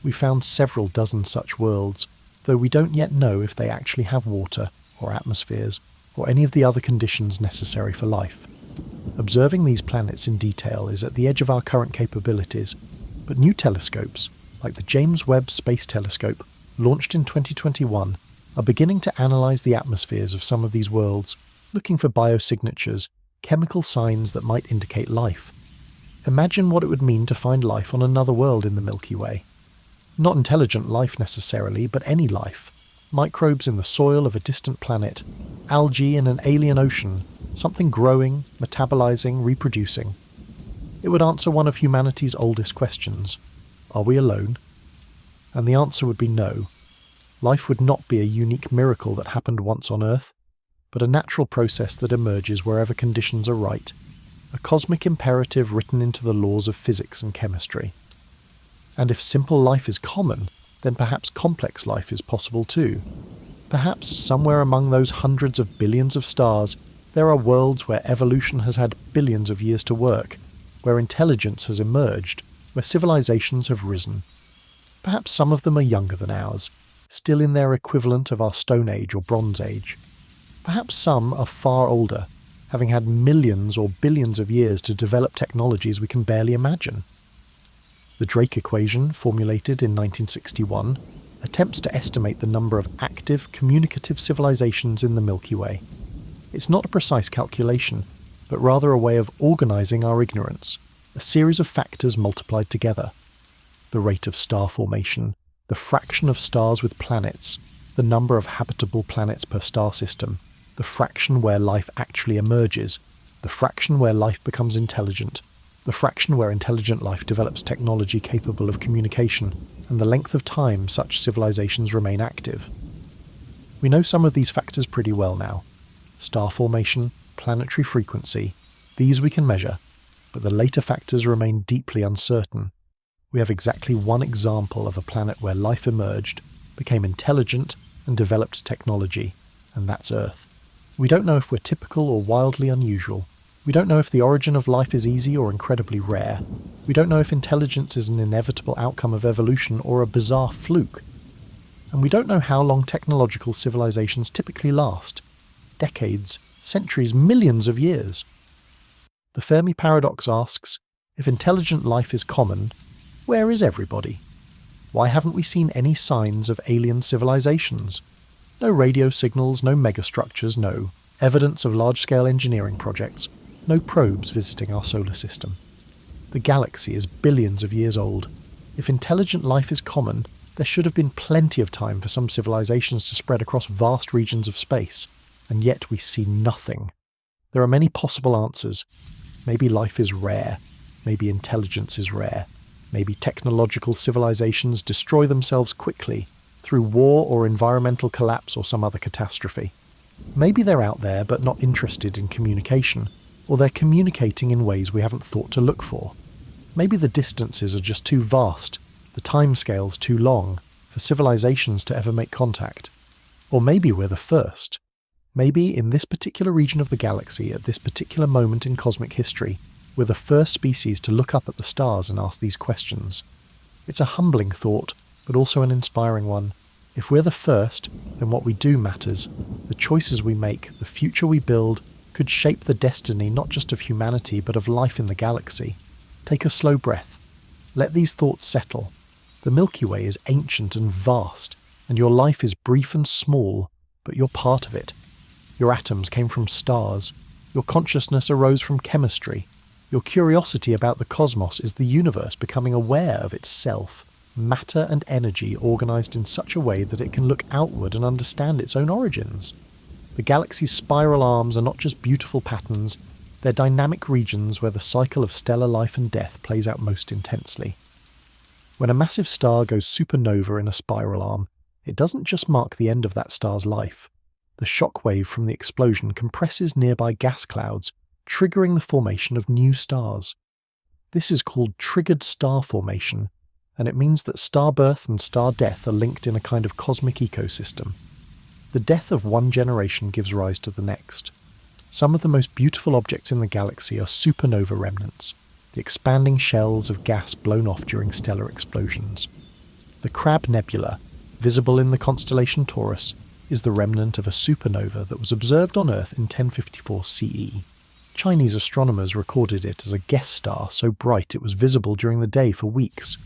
We found several dozen such worlds, though we don't yet know if they actually have water, or atmospheres, or any of the other conditions necessary for life. Observing these planets in detail is at the edge of our current capabilities, but new telescopes, like the James Webb Space Telescope, launched in 2021, are beginning to analyse the atmospheres of some of these worlds, looking for biosignatures, chemical signs that might indicate life. Imagine what it would mean to find life on another world in the Milky Way. Not intelligent life necessarily, but any life. Microbes in the soil of a distant planet, algae in an alien ocean, something growing, metabolizing, reproducing. It would answer one of humanity's oldest questions. Are we alone? And the answer would be no. Life would not be a unique miracle that happened once on Earth, but a natural process that emerges wherever conditions are right, a cosmic imperative written into the laws of physics and chemistry. And if simple life is common, then perhaps complex life is possible too. Perhaps somewhere among those hundreds of billions of stars, there are worlds where evolution has had billions of years to work, where intelligence has emerged, where civilizations have risen. Perhaps some of them are younger than ours, still in their equivalent of our Stone Age or Bronze Age. Perhaps some are far older, having had millions or billions of years to develop technologies we can barely imagine. The Drake equation, formulated in 1961, attempts to estimate the number of active, communicative civilizations in the Milky Way. It's not a precise calculation, but rather a way of organising our ignorance, a series of factors multiplied together. The rate of star formation, the fraction of stars with planets, the number of habitable planets per star system, the fraction where life actually emerges, the fraction where life becomes intelligent, the fraction where intelligent life develops technology capable of communication, and the length of time such civilizations remain active. We know some of these factors pretty well now. Star formation, planetary frequency, these we can measure, but the later factors remain deeply uncertain. We have exactly one example of a planet where life emerged, became intelligent, and developed technology, and that's Earth. We don't know if we're typical or wildly unusual. We don't know if the origin of life is easy or incredibly rare. We don't know if intelligence is an inevitable outcome of evolution or a bizarre fluke. And we don't know how long technological civilizations typically last. Decades, centuries, millions of years. The Fermi paradox asks, if intelligent life is common, where is everybody? Why haven't we seen any signs of alien civilizations? No radio signals, no megastructures, no evidence of large-scale engineering projects, no probes visiting our solar system. The galaxy is billions of years old. If intelligent life is common, there should have been plenty of time for some civilizations to spread across vast regions of space, and yet we see nothing. There are many possible answers. Maybe life is rare. Maybe intelligence is rare. Maybe technological civilizations destroy themselves quickly through war or environmental collapse or some other catastrophe. Maybe they're out there but not interested in communication, or they're communicating in ways we haven't thought to look for. Maybe the distances are just too vast, the timescales too long, for civilizations to ever make contact. Or maybe we're the first. Maybe in this particular region of the galaxy, at this particular moment in cosmic history, we're the first species to look up at the stars and ask these questions. It's a humbling thought, but also an inspiring one. If we're the first, then what we do matters. The choices we make, the future we build, could shape the destiny not just of humanity but of life in the galaxy. Take a slow breath. Let these thoughts settle. The Milky Way is ancient and vast, and your life is brief and small, but you're part of it. Your atoms came from stars. Your consciousness arose from chemistry. Your curiosity about the cosmos is the universe becoming aware of itself, matter and energy organised in such a way that it can look outward and understand its own origins. The galaxy's spiral arms are not just beautiful patterns, they're dynamic regions where the cycle of stellar life and death plays out most intensely. When a massive star goes supernova in a spiral arm, it doesn't just mark the end of that star's life. The shock wave from the explosion compresses nearby gas clouds, triggering the formation of new stars. This is called triggered star formation, and it means that star birth and star death are linked in a kind of cosmic ecosystem. The death of one generation gives rise to the next. Some of the most beautiful objects in the galaxy are supernova remnants, the expanding shells of gas blown off during stellar explosions. The Crab Nebula, visible in the constellation Taurus, is the remnant of a supernova that was observed on Earth in 1054 CE. Chinese astronomers recorded it as a guest star so bright it was visible during the day for weeks.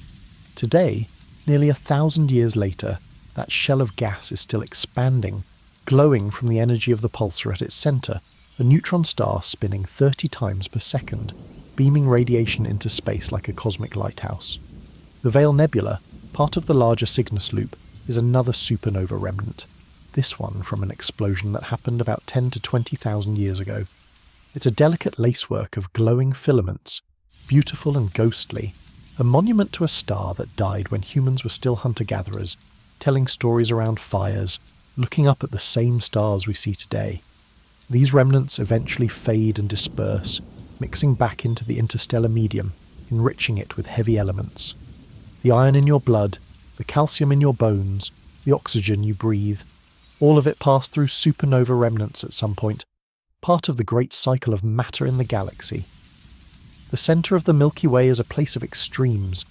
Today, nearly 1,000 years later, that shell of gas is still expanding, glowing from the energy of the pulsar at its centre, a neutron star spinning 30 times per second, beaming radiation into space like a cosmic lighthouse. The Veil Nebula, part of the larger Cygnus Loop, is another supernova remnant, this one from an explosion that happened about 10 to 20,000 years ago. It's a delicate lacework of glowing filaments, beautiful and ghostly, a monument to a star that died when humans were still hunter-gatherers, telling stories around fires, looking up at the same stars we see today. These remnants eventually fade and disperse, mixing back into the interstellar medium, enriching it with heavy elements. The iron in your blood, the calcium in your bones, the oxygen you breathe, all of it passed through supernova remnants at some point, part of the great cycle of matter in the galaxy. The centre of the Milky Way is a place of extremes.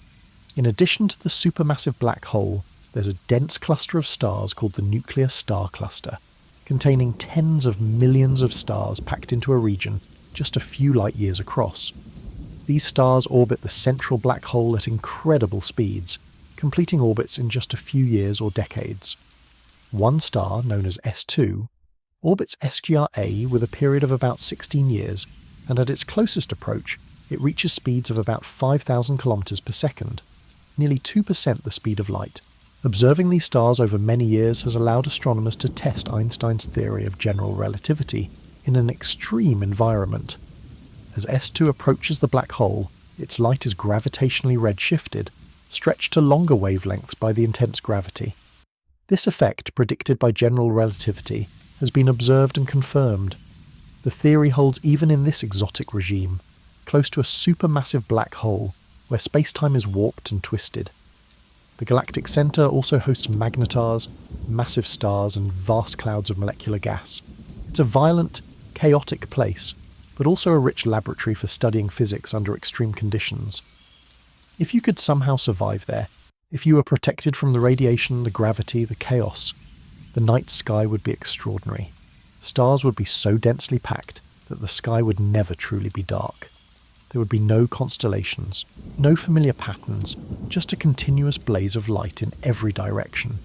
In addition to the supermassive black hole, there's a dense cluster of stars called the nuclear star cluster, containing tens of millions of stars packed into a region just a few light years across. These stars orbit the central black hole at incredible speeds, completing orbits in just a few years or decades. One star, known as S2, orbits SGR-A with a period of about 16 years, and at its closest approach, it reaches speeds of about 5,000 kilometers per second, nearly 2% the speed of light. Observing these stars over many years has allowed astronomers to test Einstein's theory of general relativity in an extreme environment. As S2 approaches the black hole, its light is gravitationally redshifted, stretched to longer wavelengths by the intense gravity. This effect, predicted by general relativity, has been observed and confirmed. The theory holds even in this exotic regime, close to a supermassive black hole where space-time is warped and twisted. The galactic centre also hosts magnetars, massive stars, and vast clouds of molecular gas. It's a violent, chaotic place, but also a rich laboratory for studying physics under extreme conditions. If you could somehow survive there, if you were protected from the radiation, the gravity, the chaos, the night sky would be extraordinary. Stars would be so densely packed that the sky would never truly be dark. There would be no constellations, no familiar patterns, just a continuous blaze of light in every direction.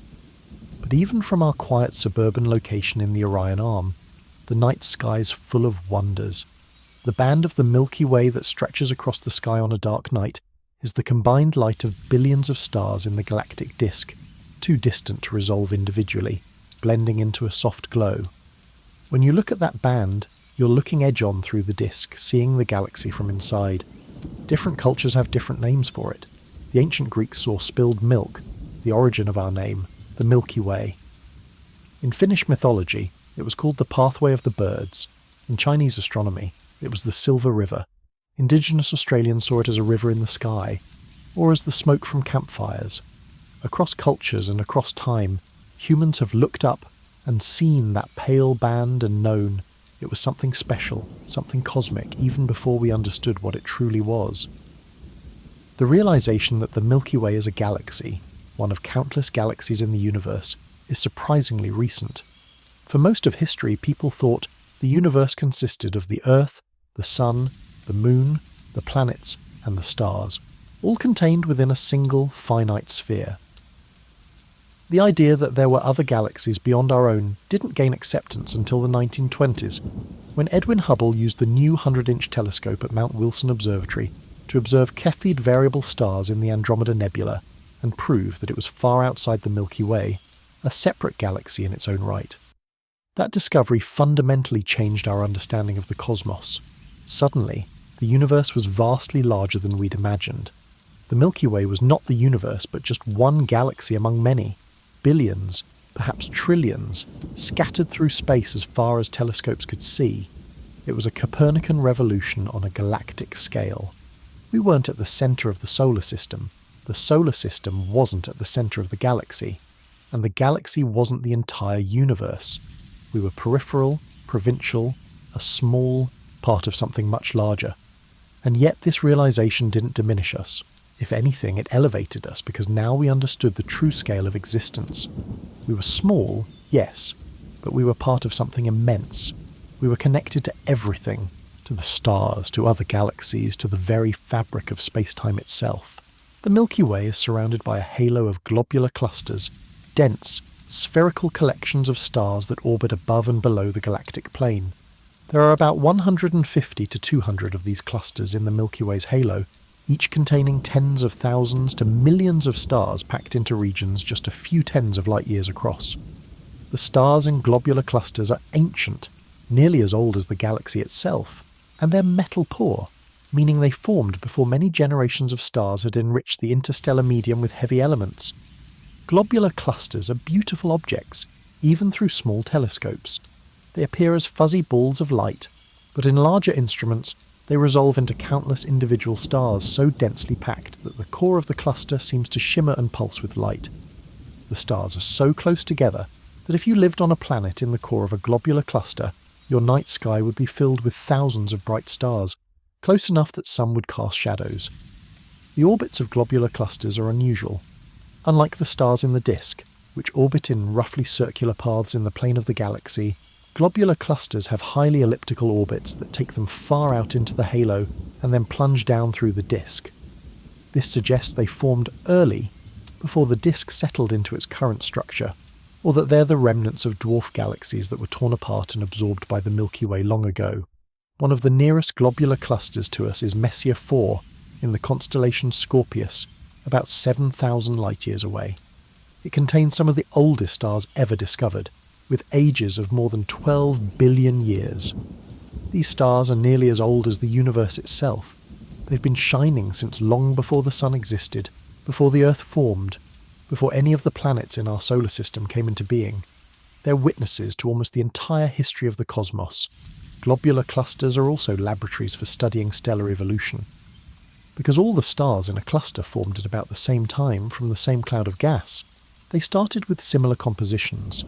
But even from our quiet suburban location in the Orion Arm, the night sky is full of wonders. The band of the Milky Way that stretches across the sky on a dark night is the combined light of billions of stars in the galactic disk, too distant to resolve individually, blending into a soft glow. When you look at that band, you're looking edge-on through the disk, seeing the galaxy from inside. Different cultures have different names for it. The ancient Greeks saw spilled milk, the origin of our name, the Milky Way. In Finnish mythology, it was called the Pathway of the Birds. In Chinese astronomy, it was the Silver River. Indigenous Australians saw it as a river in the sky, or as the smoke from campfires. Across cultures and across time, humans have looked up and seen that pale band and known it was something special, something cosmic, even before we understood what it truly was. The realization that the Milky Way is a galaxy, one of countless galaxies in the universe, is surprisingly recent. For most of history, people thought the universe consisted of the Earth, the Sun, the Moon, the planets, and the stars, all contained within a single, finite sphere. The idea that there were other galaxies beyond our own didn't gain acceptance until the 1920s, when Edwin Hubble used the new 100-inch telescope at Mount Wilson Observatory to observe Cepheid variable stars in the Andromeda Nebula and prove that it was far outside the Milky Way, a separate galaxy in its own right. That discovery fundamentally changed our understanding of the cosmos. Suddenly, the universe was vastly larger than we'd imagined. The Milky Way was not the universe, but just one galaxy among many. Billions, perhaps trillions, scattered through space as far as telescopes could see. It was a Copernican revolution on a galactic scale. We weren't at the centre of the solar system. The solar system wasn't at the centre of the galaxy. And the galaxy wasn't the entire universe. We were peripheral, provincial, a small part of something much larger. And yet this realization didn't diminish us. If anything, it elevated us because now we understood the true scale of existence. We were small, yes, but we were part of something immense. We were connected to everything, to the stars, to other galaxies, to the very fabric of space-time itself. The Milky Way is surrounded by a halo of globular clusters, dense, spherical collections of stars that orbit above and below the galactic plane. There are about 150 to 200 of these clusters in the Milky Way's halo, each containing tens of thousands to millions of stars packed into regions just a few tens of light years across. The stars in globular clusters are ancient, nearly as old as the galaxy itself, and they're metal poor, meaning they formed before many generations of stars had enriched the interstellar medium with heavy elements. Globular clusters are beautiful objects, even through small telescopes. They appear as fuzzy balls of light, but in larger instruments they resolve into countless individual stars so densely packed that the core of the cluster seems to shimmer and pulse with light. The stars are so close together that if you lived on a planet in the core of a globular cluster, your night sky would be filled with thousands of bright stars, close enough that some would cast shadows. The orbits of globular clusters are unusual. Unlike the stars in the disk, which orbit in roughly circular paths in the plane of the galaxy, globular clusters have highly elliptical orbits that take them far out into the halo and then plunge down through the disk. This suggests they formed early, before the disk settled into its current structure, or that they're the remnants of dwarf galaxies that were torn apart and absorbed by the Milky Way long ago. One of the nearest globular clusters to us is Messier 4 in the constellation Scorpius, about 7,000 light-years away. It contains some of the oldest stars ever discovered, with ages of more than 12 billion years. These stars are nearly as old as the universe itself. They've been shining since long before the Sun existed, before the Earth formed, before any of the planets in our solar system came into being. They're witnesses to almost the entire history of the cosmos. Globular clusters are also laboratories for studying stellar evolution. Because all the stars in a cluster formed at about the same time from the same cloud of gas, they started with similar compositions.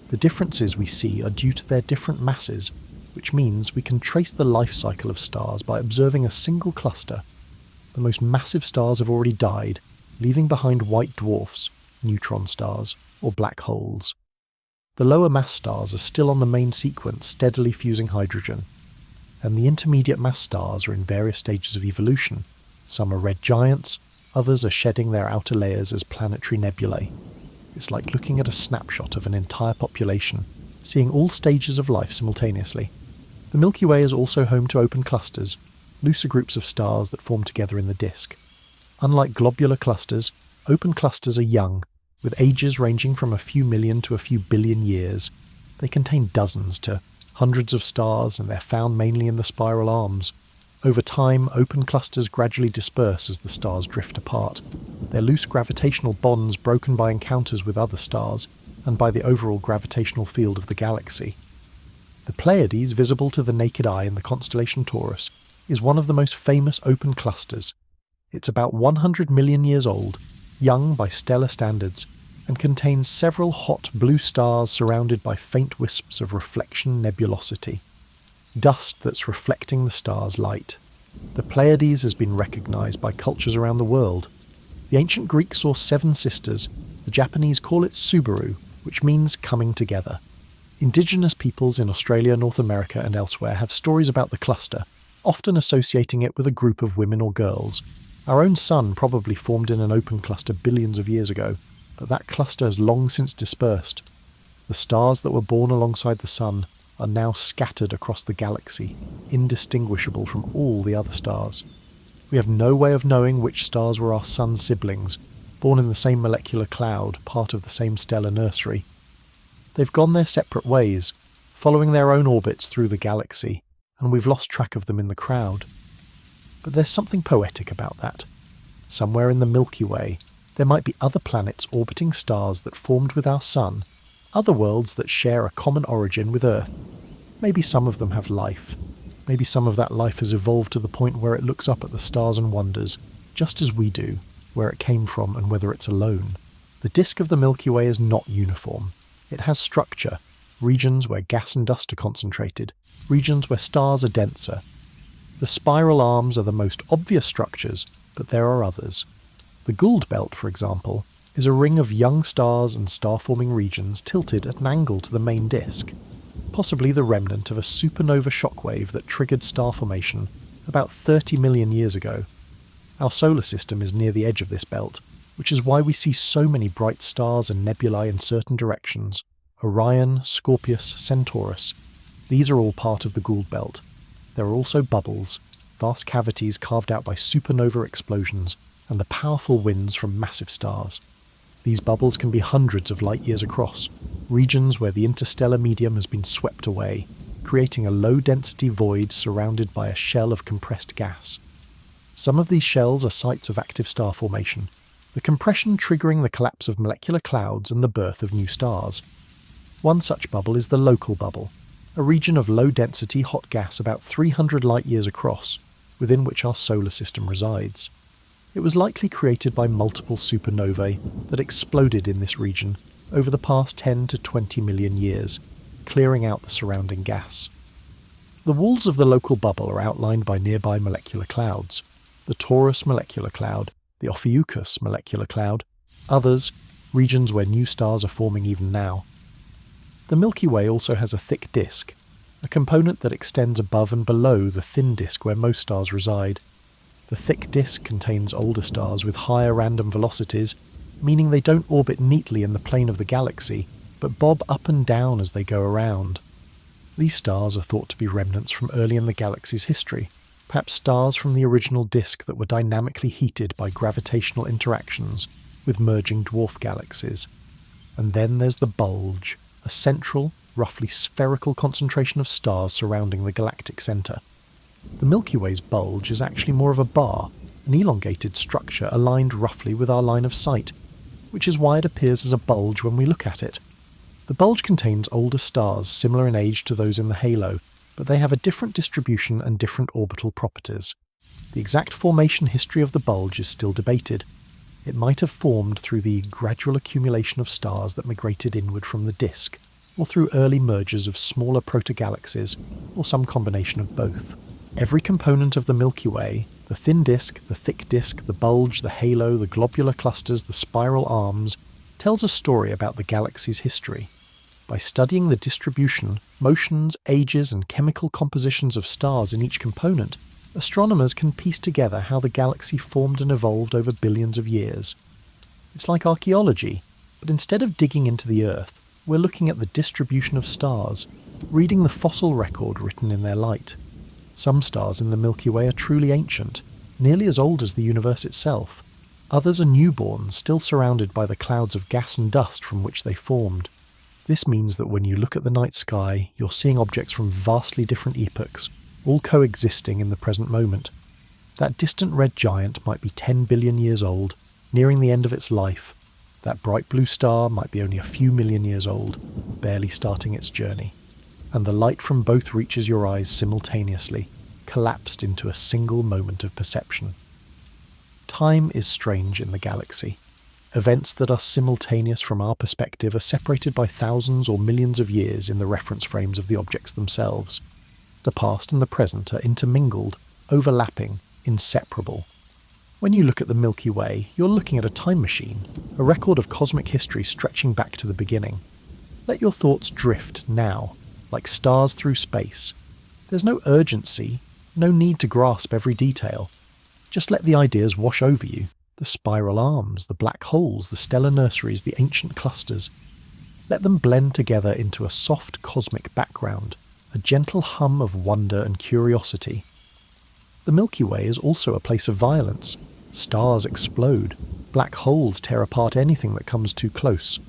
The differences we see are due to their different masses, which means we can trace the life cycle of stars by observing a single cluster. The most massive stars have already died, leaving behind white dwarfs, neutron stars, or black holes. The lower mass stars are still on the main sequence, steadily fusing hydrogen, and the intermediate mass stars are in various stages of evolution. Some are red giants, others are shedding their outer layers as planetary nebulae. It's like looking at a snapshot of an entire population, seeing all stages of life simultaneously. The Milky Way is also home to open clusters, looser groups of stars that form together in the disk. Unlike globular clusters, open clusters are young, with ages ranging from a few million to a few billion years. They contain dozens to hundreds of stars, and they're found mainly in the spiral arms. Over time, open clusters gradually disperse as the stars drift apart, their loose gravitational bonds broken by encounters with other stars and by the overall gravitational field of the galaxy. The Pleiades, visible to the naked eye in the constellation Taurus, is one of the most famous open clusters. It's about 100 million years old, young by stellar standards, and contains several hot blue stars surrounded by faint wisps of reflection nebulosity. Dust that's reflecting the star's light. The Pleiades has been recognized by cultures around the world. The ancient Greeks saw 7 sisters. The Japanese call it Subaru, which means coming together. Indigenous peoples in Australia, North America and elsewhere have stories about the cluster, often associating it with a group of women or girls. Our own sun probably formed in an open cluster billions of years ago, but that cluster has long since dispersed. The stars that were born alongside the sun are now scattered across the galaxy, indistinguishable from all the other stars. We have no way of knowing which stars were our sun's siblings, born in the same molecular cloud, part of the same stellar nursery. They've gone their separate ways, following their own orbits through the galaxy, and we've lost track of them in the crowd. But there's something poetic about that. Somewhere in the Milky Way, there might be other planets orbiting stars that formed with our sun, other worlds that share a common origin with Earth. Maybe some of them have life. Maybe some of that life has evolved to the point where it looks up at the stars and wonders, just as we do, where it came from and whether it's alone. The disk of the Milky Way is not uniform. It has structure, regions where gas and dust are concentrated, regions where stars are denser. The spiral arms are the most obvious structures, but there are others. The Gould Belt, for example, is a ring of young stars and star-forming regions tilted at an angle to the main disk, possibly the remnant of a supernova shockwave that triggered star formation about 30 million years ago. Our solar system is near the edge of this belt, which is why we see so many bright stars and nebulae in certain directions. Orion, Scorpius, Centaurus. These are all part of the Gould Belt. There are also bubbles, vast cavities carved out by supernova explosions and the powerful winds from massive stars. These bubbles can be hundreds of light years across, regions where the interstellar medium has been swept away, creating a low-density void surrounded by a shell of compressed gas. Some of these shells are sites of active star formation, the compression triggering the collapse of molecular clouds and the birth of new stars. One such bubble is the local bubble, a region of low-density hot gas about 300 light-years across, within which our solar system resides. It was likely created by multiple supernovae that exploded in this region over the past 10 to 20 million years, clearing out the surrounding gas. The walls of the local bubble are outlined by nearby molecular clouds, the Taurus molecular cloud, the Ophiuchus molecular cloud, others, regions where new stars are forming even now. The Milky Way also has a thick disk, a component that extends above and below the thin disk where most stars reside. The thick disk contains older stars with higher random velocities, meaning they don't orbit neatly in the plane of the galaxy, but bob up and down as they go around. These stars are thought to be remnants from early in the galaxy's history, perhaps stars from the original disk that were dynamically heated by gravitational interactions with merging dwarf galaxies. And then there's the bulge, a central, roughly spherical concentration of stars surrounding the galactic centre. The Milky Way's bulge is actually more of a bar, an elongated structure aligned roughly with our line of sight, which is why it appears as a bulge when we look at it. The bulge contains older stars similar in age to those in the halo, but they have a different distribution and different orbital properties. The exact formation history of the bulge is still debated. It might have formed through the gradual accumulation of stars that migrated inward from the disk, or through early mergers of smaller protogalaxies, or some combination of both. Every component of the Milky Way, the thin disk, the thick disk, the bulge, the halo, the globular clusters, the spiral arms, tells a story about the galaxy's history. By studying the distribution, motions, ages, and chemical compositions of stars in each component, astronomers can piece together how the galaxy formed and evolved over billions of years. It's like archaeology, but instead of digging into the Earth, we're looking at the distribution of stars, reading the fossil record written in their light. Some stars in the Milky Way are truly ancient, nearly as old as the universe itself. Others are newborn, still surrounded by the clouds of gas and dust from which they formed. This means that when you look at the night sky, you're seeing objects from vastly different epochs, all coexisting in the present moment. That distant red giant might be 10 billion years old, nearing the end of its life. That bright blue star might be only a few million years old, barely starting its journey. And the light from both reaches your eyes simultaneously, collapsed into a single moment of perception. Time is strange in the galaxy. Events that are simultaneous from our perspective are separated by thousands or millions of years in the reference frames of the objects themselves. The past and the present are intermingled, overlapping, inseparable. When you look at the Milky Way, you're looking at a time machine, a record of cosmic history stretching back to the beginning. Let your thoughts drift now, like stars through space. There's no urgency, no need to grasp every detail. Just let the ideas wash over you. The spiral arms, the black holes, the stellar nurseries, the ancient clusters. Let them blend together into a soft cosmic background, a gentle hum of wonder and curiosity. The Milky Way is also a place of violence. Stars explode. Black holes tear apart anything that comes too close.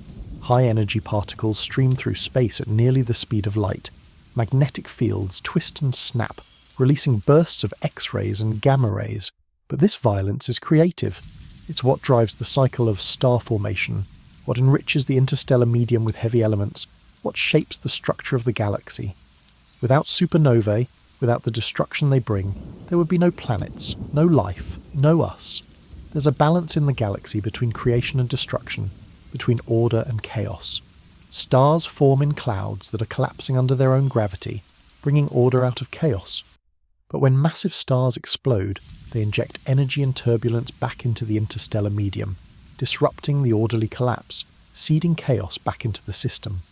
High-energy particles stream through space at nearly the speed of light. Magnetic fields twist and snap, releasing bursts of X-rays and gamma rays. But this violence is creative. It's what drives the cycle of star formation, what enriches the interstellar medium with heavy elements, what shapes the structure of the galaxy. Without supernovae, without the destruction they bring, there would be no planets, no life, no us. There's a balance in the galaxy between creation and destruction, between order and chaos. Stars form in clouds that are collapsing under their own gravity, bringing order out of chaos. But when massive stars explode, they inject energy and turbulence back into the interstellar medium, disrupting the orderly collapse, seeding chaos back into the system.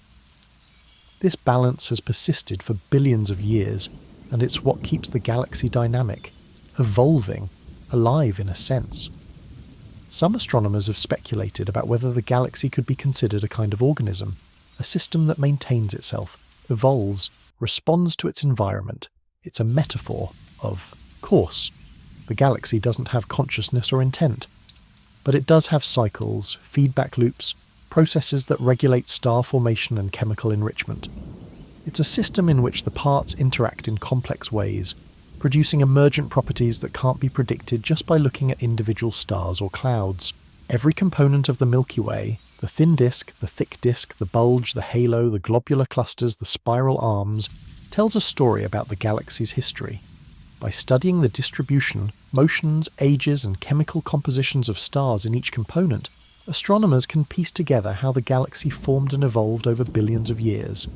This balance has persisted for billions of years, and it's what keeps the galaxy dynamic, evolving, alive in a sense. Some astronomers have speculated about whether the galaxy could be considered a kind of organism, a system that maintains itself, evolves, responds to its environment. It's a metaphor of course. The galaxy doesn't have consciousness or intent, but it does have cycles, feedback loops, processes that regulate star formation and chemical enrichment. It's a system in which the parts interact in complex ways, producing emergent properties that can't be predicted just by looking at individual stars or clouds. Every component of the Milky Way, the thin disk, the thick disk, the bulge, the halo, the globular clusters, the spiral arms, tells a story about the galaxy's history. By studying the distribution, motions, ages, and chemical compositions of stars in each component, astronomers can piece together how the galaxy formed and evolved over billions of years.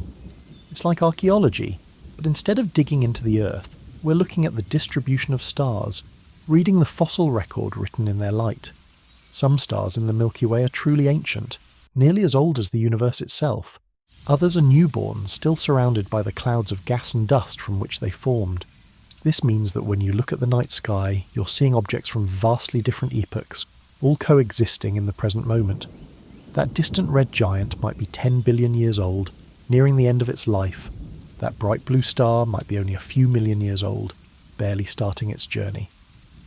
It's like archaeology, but instead of digging into the Earth, we're looking at the distribution of stars, reading the fossil record written in their light. Some stars in the Milky Way are truly ancient, nearly as old as the universe itself. Others are newborn, still surrounded by the clouds of gas and dust from which they formed. This means that when you look at the night sky, you're seeing objects from vastly different epochs, all coexisting in the present moment. That distant red giant might be 10 billion years old, nearing the end of its life. That bright blue star might be only a few million years old, barely starting its journey.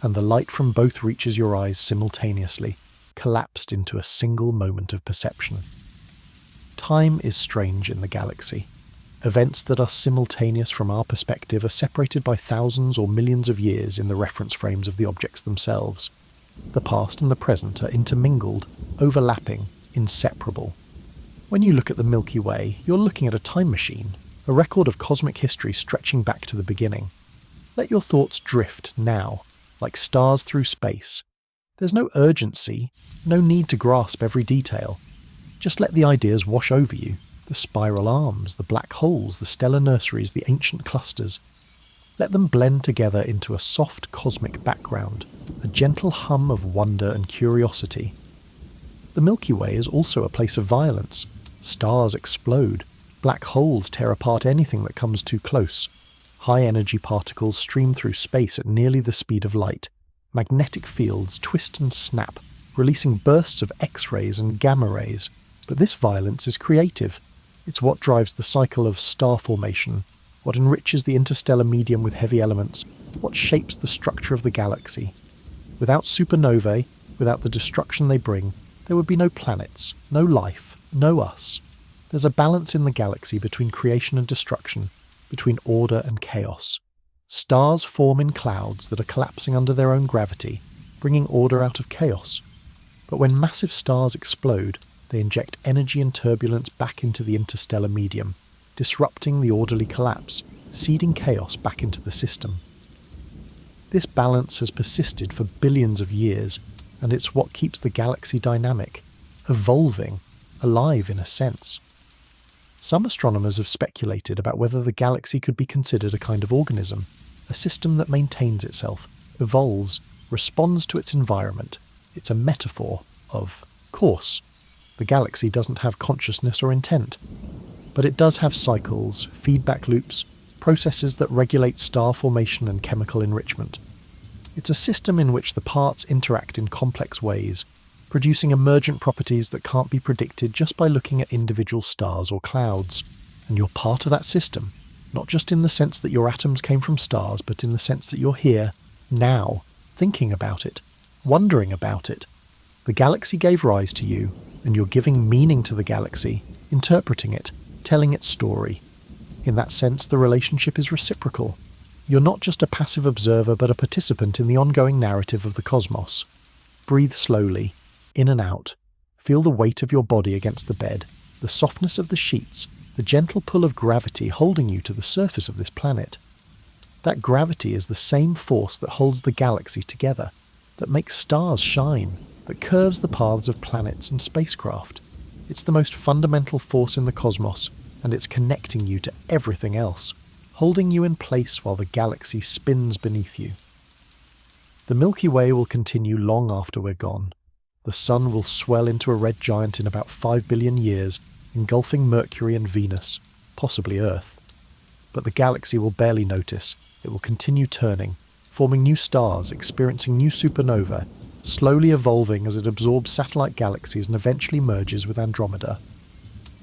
And the light from both reaches your eyes simultaneously, collapsed into a single moment of perception. Time is strange in the galaxy. Events that are simultaneous from our perspective are separated by thousands or millions of years in the reference frames of the objects themselves. The past and the present are intermingled, overlapping, inseparable. When you look at the Milky Way, you're looking at a time machine, a record of cosmic history stretching back to the beginning. Let your thoughts drift now, like stars through space. There's no urgency, no need to grasp every detail. Just let the ideas wash over you. The spiral arms, the black holes, the stellar nurseries, the ancient clusters. Let them blend together into a soft cosmic background, a gentle hum of wonder and curiosity. The Milky Way is also a place of violence. Stars explode. Black holes tear apart anything that comes too close. High-energy particles stream through space at nearly the speed of light. Magnetic fields twist and snap, releasing bursts of X-rays and gamma rays. But this violence is creative. It's what drives the cycle of star formation, what enriches the interstellar medium with heavy elements, what shapes the structure of the galaxy. Without supernovae, without the destruction they bring, there would be no planets, no life, no us. There's a balance in the galaxy between creation and destruction, between order and chaos. Stars form in clouds that are collapsing under their own gravity, bringing order out of chaos. But when massive stars explode, they inject energy and turbulence back into the interstellar medium, disrupting the orderly collapse, seeding chaos back into the system. This balance has persisted for billions of years, and it's what keeps the galaxy dynamic, evolving, alive in a sense. Some astronomers have speculated about whether the galaxy could be considered a kind of organism, a system that maintains itself, evolves, responds to its environment. It's a metaphor of course. The galaxy doesn't have consciousness or intent, but it does have cycles, feedback loops, processes that regulate star formation and chemical enrichment. It's a system in which the parts interact in complex ways, producing emergent properties that can't be predicted just by looking at individual stars or clouds. And you're part of that system, not just in the sense that your atoms came from stars, but in the sense that you're here, now, thinking about it, wondering about it. The galaxy gave rise to you, and you're giving meaning to the galaxy, interpreting it, telling its story. In that sense, the relationship is reciprocal. You're not just a passive observer, but a participant in the ongoing narrative of the cosmos. Breathe slowly, in and out. Feel the weight of your body against the bed, the softness of the sheets, the gentle pull of gravity holding you to the surface of this planet. That gravity is the same force that holds the galaxy together, that makes stars shine, that curves the paths of planets and spacecraft. It's the most fundamental force in the cosmos, and it's connecting you to everything else, holding you in place while the galaxy spins beneath you. The Milky Way will continue long after we're gone. The sun will swell into a red giant in about 5 billion years, engulfing Mercury and Venus, possibly Earth. But the galaxy will barely notice. It will continue turning, forming new stars, experiencing new supernovae, slowly evolving as it absorbs satellite galaxies and eventually merges with Andromeda.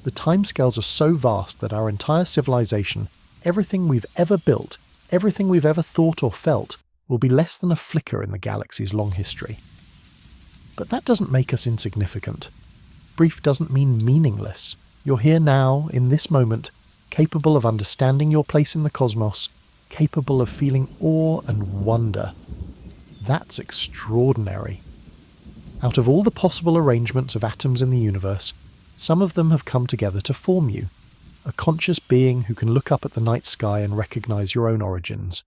The timescales are so vast that our entire civilization, everything we've ever built, everything we've ever thought or felt, will be less than a flicker in the galaxy's long history. But that doesn't make us insignificant. Brief doesn't mean meaningless. You're here now, in this moment, capable of understanding your place in the cosmos, capable of feeling awe and wonder. That's extraordinary. Out of all the possible arrangements of atoms in the universe, some of them have come together to form you, a conscious being who can look up at the night sky and recognize your own origins.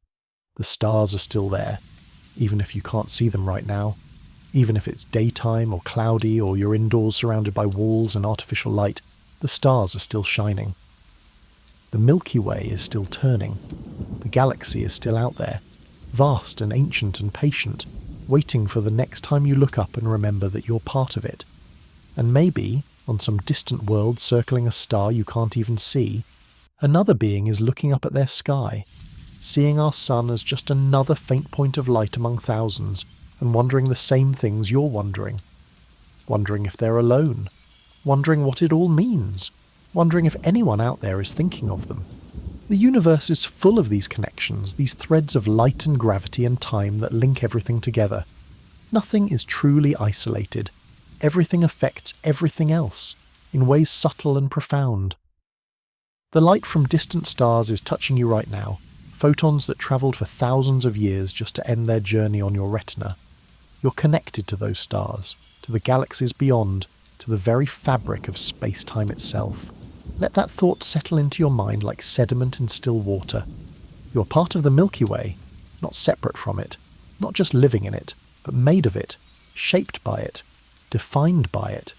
The stars are still there, even if you can't see them right now, even if it's daytime or cloudy or you're indoors surrounded by walls and artificial light, the stars are still shining. The Milky Way is still turning. The galaxy is still out there, vast and ancient and patient, waiting for the next time you look up and remember that you're part of it. And maybe, on some distant world circling a star you can't even see, another being is looking up at their sky, seeing our sun as just another faint point of light among thousands, and wondering the same things you're wondering. Wondering if they're alone. Wondering what it all means. Wondering if anyone out there is thinking of them. The universe is full of these connections, these threads of light and gravity and time that link everything together. Nothing is truly isolated. Everything affects everything else, in ways subtle and profound. The light from distant stars is touching you right now, photons that travelled for thousands of years just to end their journey on your retina. You're connected to those stars, to the galaxies beyond, to the very fabric of space-time itself. Let that thought settle into your mind like sediment in still water. You're part of the Milky Way, not separate from it, not just living in it, but made of it, shaped by it, defined by it.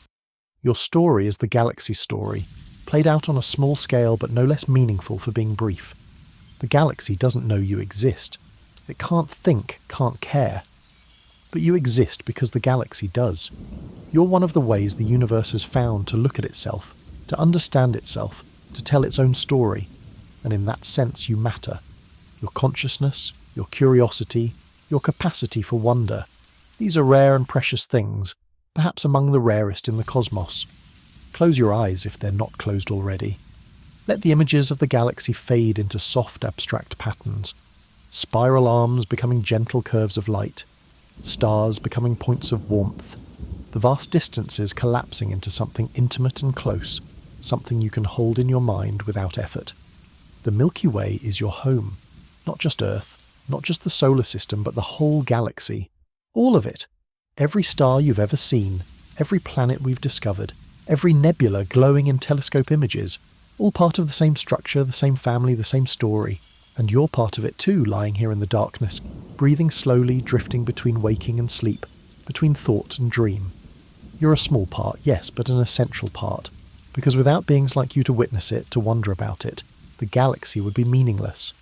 Your story is the galaxy story, played out on a small scale but no less meaningful for being brief. The galaxy doesn't know you exist. It can't think, can't care. But you exist because the galaxy does. You're one of the ways the universe has found to look at itself, to understand itself, to tell its own story, and in that sense you matter. Your consciousness, your curiosity, your capacity for wonder, these are rare and precious things, perhaps among the rarest in the cosmos. Close your eyes if they're not closed already. Let the images of the galaxy fade into soft abstract patterns, spiral arms becoming gentle curves of light, stars becoming points of warmth, the vast distances collapsing into something intimate and close, something you can hold in your mind without effort. The Milky Way is your home, not just Earth, not just the solar system, but the whole galaxy. All of it. Every star you've ever seen, every planet we've discovered, every nebula glowing in telescope images, all part of the same structure, the same family, the same story. And you're part of it too, lying here in the darkness, breathing slowly, drifting between waking and sleep, between thought and dream. You're a small part, yes, but an essential part, because without beings like you to witness it, to wonder about it, the galaxy would be meaningless.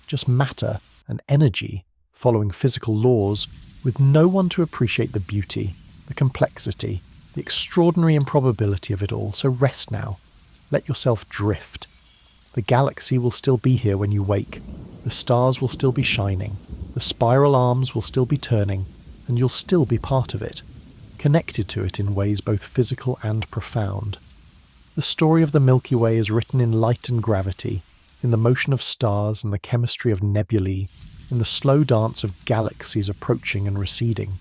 Just matter and energy, following physical laws, with no one to appreciate the beauty, the complexity, the extraordinary improbability of it all. So rest now. Let yourself drift. The galaxy will still be here when you wake. The stars will still be shining. The spiral arms will still be turning, and you'll still be part of it, connected to it in ways both physical and profound. The story of the Milky Way is written in light and gravity, in the motion of stars and the chemistry of nebulae, in the slow dance of galaxies approaching and receding.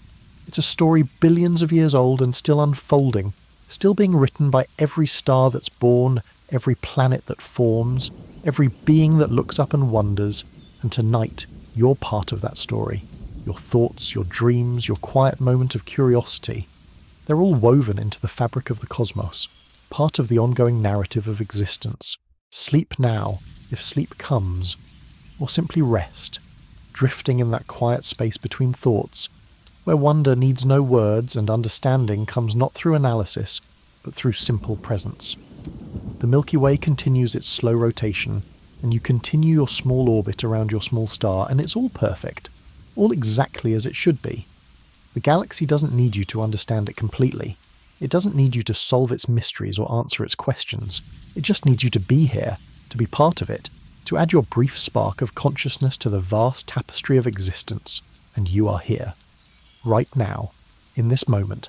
It's a story billions of years old and still unfolding, still being written by every star that's born, every planet that forms, every being that looks up and wonders, and tonight you're part of that story. Your thoughts, your dreams, your quiet moment of curiosity, they're all woven into the fabric of the cosmos, part of the ongoing narrative of existence. Sleep now, if sleep comes, or simply rest, drifting in that quiet space between thoughts, where wonder needs no words and understanding comes not through analysis, but through simple presence. The Milky Way continues its slow rotation, and you continue your small orbit around your small star, and it's all perfect, all exactly as it should be. The galaxy doesn't need you to understand it completely. It doesn't need you to solve its mysteries or answer its questions. It just needs you to be here, to be part of it, to add your brief spark of consciousness to the vast tapestry of existence. And you are here, right now, in this moment.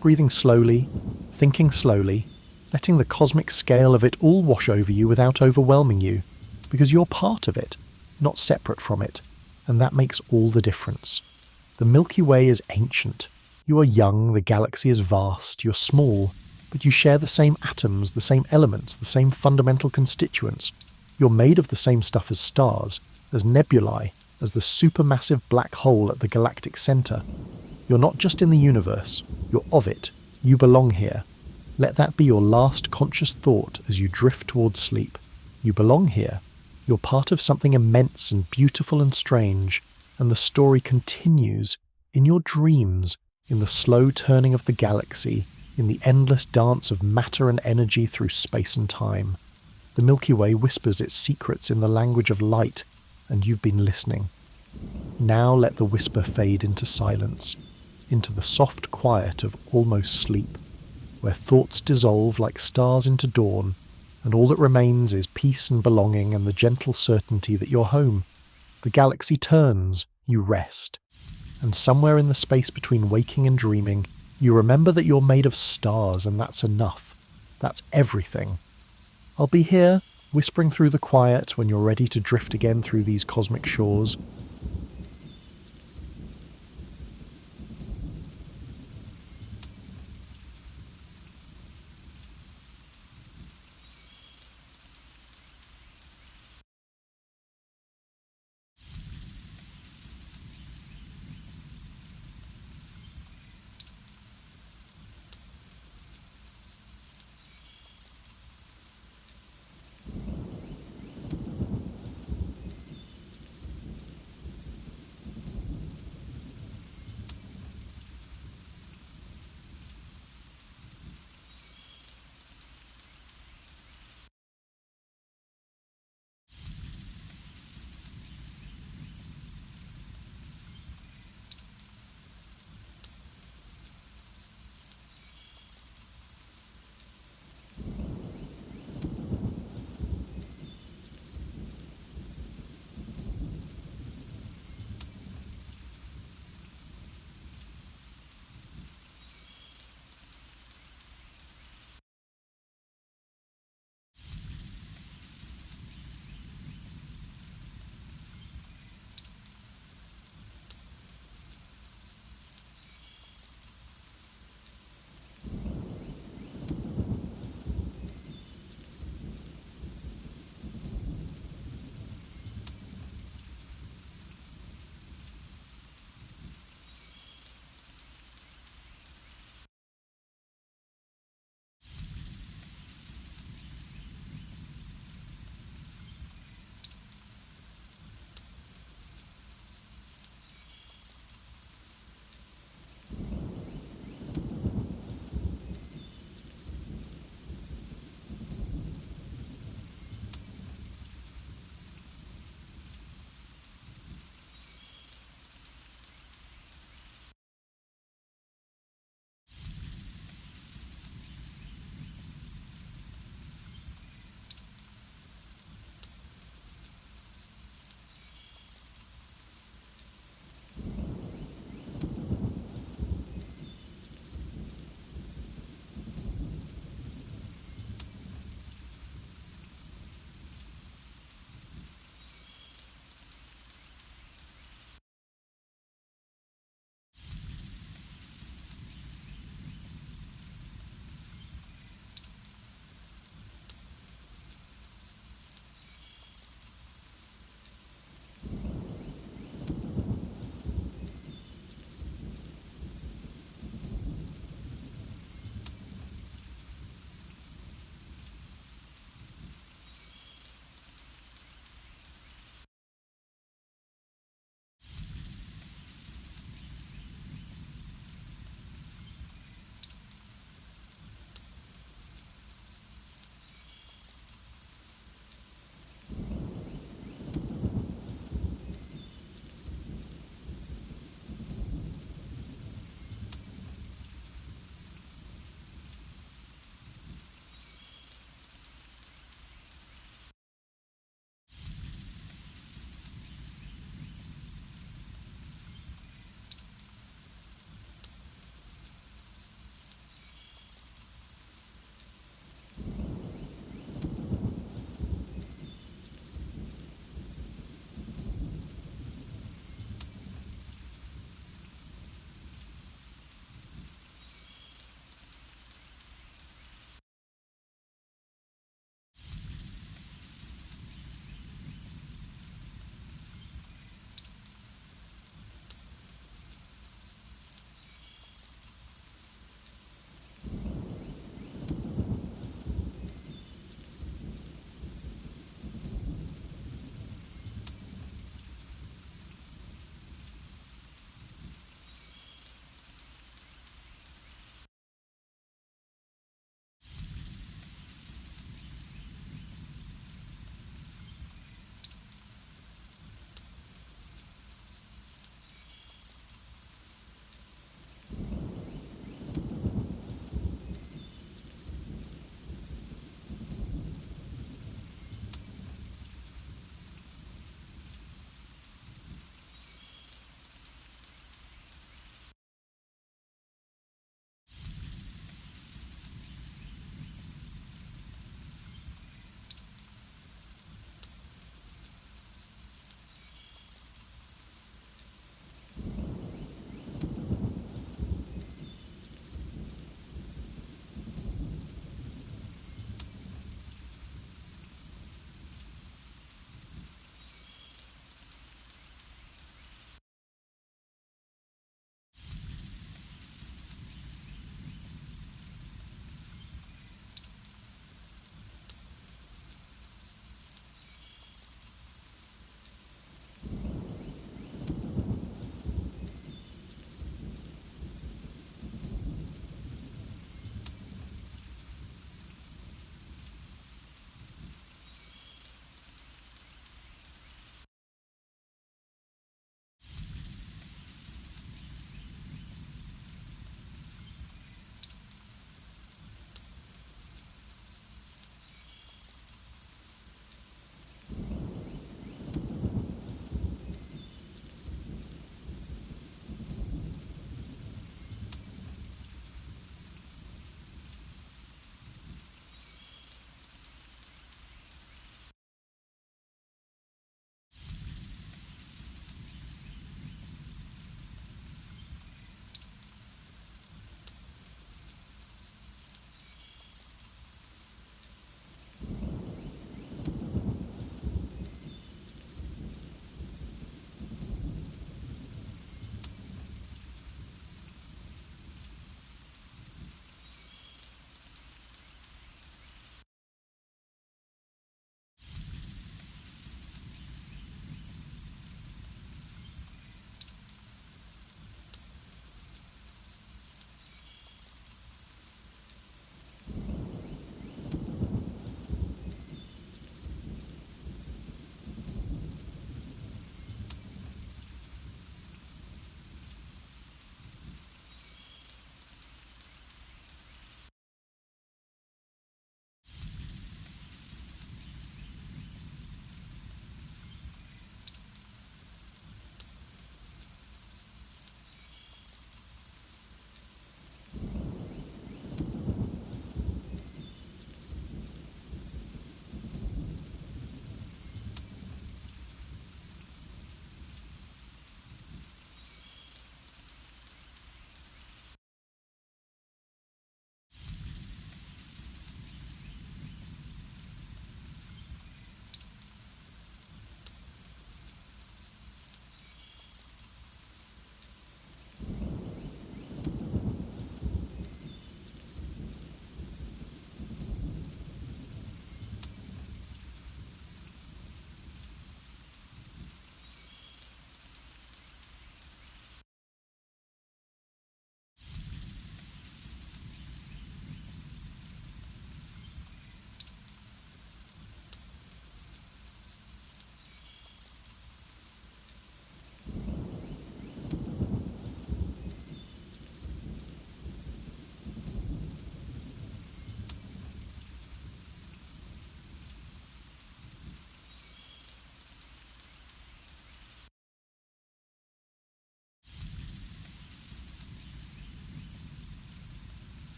Breathing slowly, thinking slowly, letting the cosmic scale of it all wash over you without overwhelming you, because you're part of it, not separate from it, and that makes all the difference. The Milky Way is ancient. You are young, the galaxy is vast, you're small, but you share the same atoms, the same elements, the same fundamental constituents. You're made of the same stuff as stars, as nebulae, as the supermassive black hole at the galactic centre. You're not just in the universe, you're of it. You belong here. Let that be your last conscious thought as you drift towards sleep. You belong here. You're part of something immense and beautiful and strange, and the story continues in your dreams, in the slow turning of the galaxy, in the endless dance of matter and energy through space and time. The Milky Way whispers its secrets in the language of light, and you've been listening. Now let the whisper fade into silence, into the soft quiet of almost sleep, where thoughts dissolve like stars into dawn, and all that remains is peace and belonging and the gentle certainty that you're home. The galaxy turns, you rest, and somewhere in the space between waking and dreaming, you remember that you're made of stars, and that's enough. That's everything. I'll be here, whispering through the quiet when you're ready to drift again through these cosmic shores,